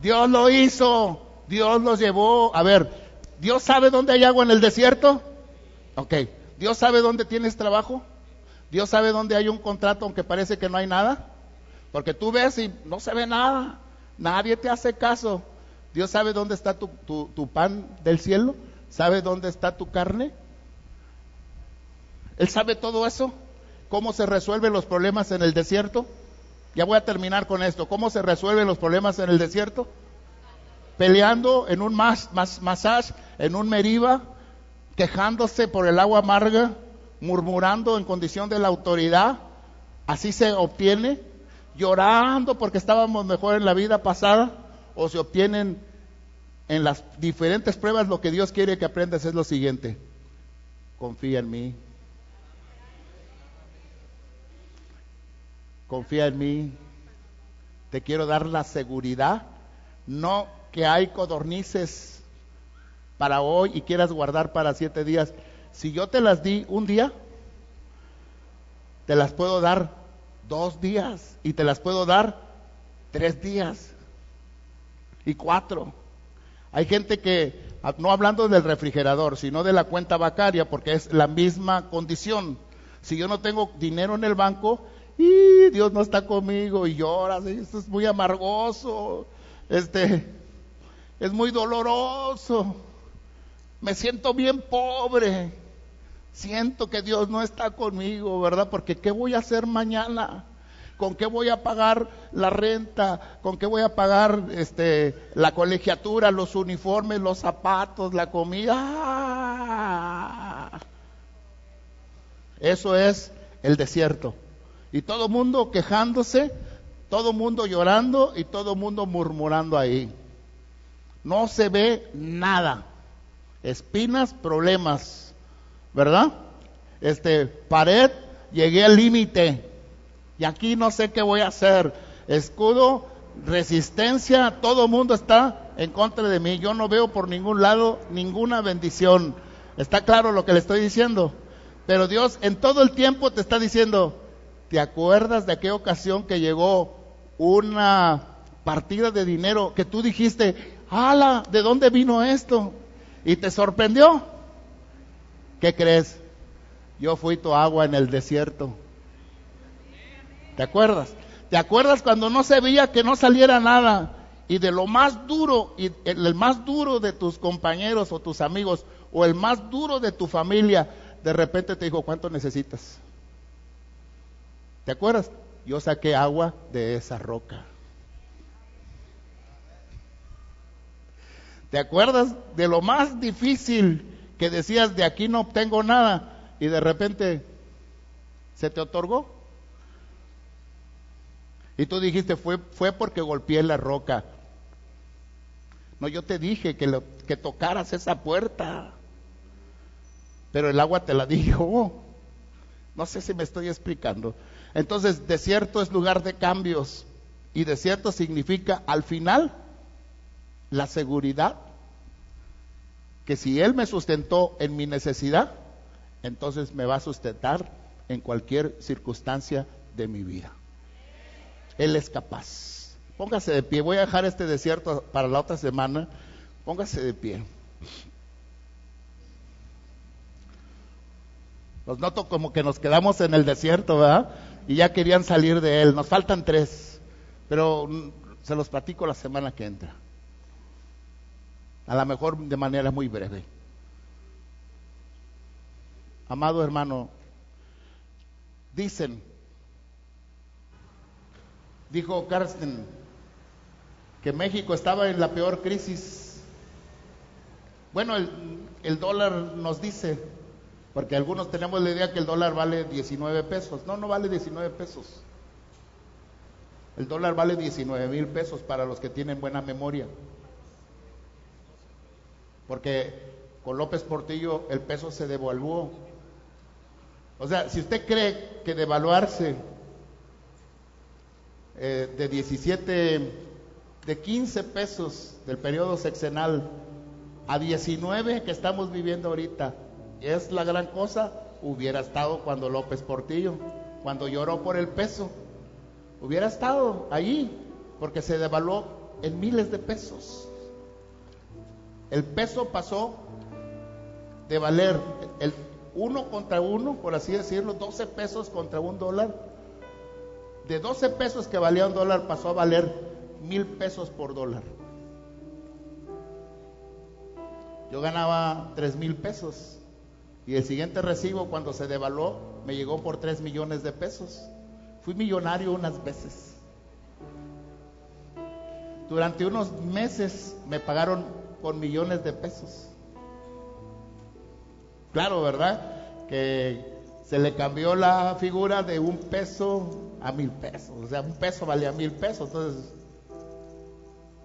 Dios lo hizo, Dios los llevó. A ver, ¿Dios sabe dónde hay agua en el desierto? Ok, ¿Dios sabe dónde tienes trabajo? ¿Dios sabe dónde hay un contrato aunque parece que no hay nada? Porque tú ves y no se ve nada, nadie te hace caso. ¿Dios sabe dónde está tu pan del cielo? ¿Sabe dónde está tu carne? Él sabe todo eso. ¿Cómo se resuelven los problemas en el desierto? Ya voy a terminar con esto. ¿Cómo se resuelven los problemas en el desierto? Peleando en un masaje, en un Meriba, quejándose por el agua amarga, murmurando en condición de la autoridad. Así se obtiene. Llorando porque estábamos mejor en la vida pasada. O se obtienen en las diferentes pruebas. Lo que Dios quiere que aprendas es lo siguiente: confía en mí. Confía en mí. Te quiero dar la seguridad, no que hay codornices para hoy y quieras guardar para 7 días. Si yo te las di un día, te las puedo dar 2 días y te las puedo dar 3 días y 4. Hay gente que, no hablando del refrigerador, sino de la cuenta bancaria, porque es la misma condición. Si yo no tengo dinero en el banco, y Dios no está conmigo, y lloras, esto es muy amargoso, es muy doloroso, me siento bien pobre, siento que Dios no está conmigo, ¿verdad? Porque ¿qué voy a hacer mañana? ¿Con qué voy a pagar la renta? ¿Con qué voy a pagar la colegiatura, los uniformes, los zapatos, la comida? Eso es el desierto. Y todo mundo quejándose, todo mundo llorando y todo mundo murmurando ahí. No se ve nada. Espinas, problemas, ¿verdad? Pared, llegué al límite. Y aquí no sé qué voy a hacer. Escudo, resistencia, todo mundo está en contra de mí. Yo no veo por ningún lado ninguna bendición. ¿Está claro lo que le estoy diciendo? Pero Dios en todo el tiempo te está diciendo: ¿te acuerdas de aquella ocasión que llegó una partida de dinero que tú dijiste, ¡hala! ¿De dónde vino esto? Y te sorprendió. ¿Qué crees? Yo fui tu agua en el desierto. ¿Te acuerdas? ¿Te acuerdas cuando no se veía que no saliera nada? Y de lo más duro, y el más duro de tus compañeros o tus amigos, o el más duro de tu familia, de repente te dijo, ¿cuánto necesitas? ¿Te acuerdas? Yo saqué agua de esa roca. ¿Te acuerdas de lo más difícil que decías, de aquí no obtengo nada, y de repente se te otorgó? Y tú dijiste, fue porque golpeé la roca. No, yo te dije que tocaras esa puerta, pero el agua te la dijo. No sé si me estoy explicando. Entonces, desierto es lugar de cambios, y desierto significa, al final, la seguridad que si Él me sustentó en mi necesidad, entonces me va a sustentar en cualquier circunstancia de mi vida. Él es capaz. Póngase de pie. Voy a dejar este desierto para la otra semana. Póngase de pie. Los noto como que nos quedamos en el desierto, ¿verdad? Y ya querían salir de él. Nos faltan 3, pero se los platico la semana que entra. A lo mejor de manera muy breve. Amado hermano, dijo Carsten, que México estaba en la peor crisis. Bueno, el dólar nos dice, porque algunos tenemos la idea que el dólar vale 19 pesos. No, no vale 19 pesos. El dólar vale 19,000 pesos para los que tienen buena memoria. Porque con López Portillo el peso se devaluó. O sea, si usted cree que devaluarse de 15 pesos del periodo sexenal a 19 que estamos viviendo ahorita es la gran cosa, hubiera estado cuando López Portillo, cuando lloró por el peso, hubiera estado ahí, porque se devaluó en miles de pesos. El peso pasó de valer el 1 contra 1, por así decirlo, 12 pesos contra $1. De 12 pesos que valía $1 pasó a valer 1,000 pesos por dólar. Yo ganaba 3,000 pesos y el siguiente recibo, cuando se devaluó, me llegó por 3 millones de pesos. Fui millonario unas veces. Durante unos meses me pagaron con millones de pesos. Claro, ¿verdad? Que se le cambió la figura de 1 peso a 1,000 pesos. O sea, 1 peso valía 1,000 pesos. Entonces,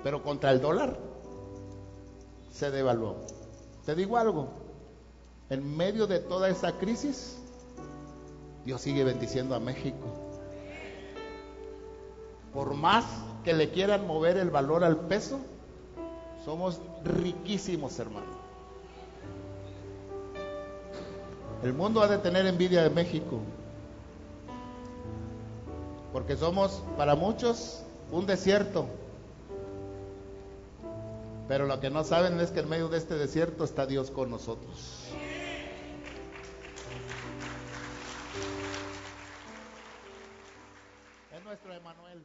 pero contra el dólar se devaluó. Te digo algo, en medio de toda esa crisis, Dios sigue bendiciendo a México. Por más que le quieran mover el valor al peso, somos riquísimos, hermano. El mundo ha de tener envidia de México, porque somos para muchos un desierto. Pero lo que no saben es que en medio de este desierto está Dios con nosotros. Es nuestro Emmanuel.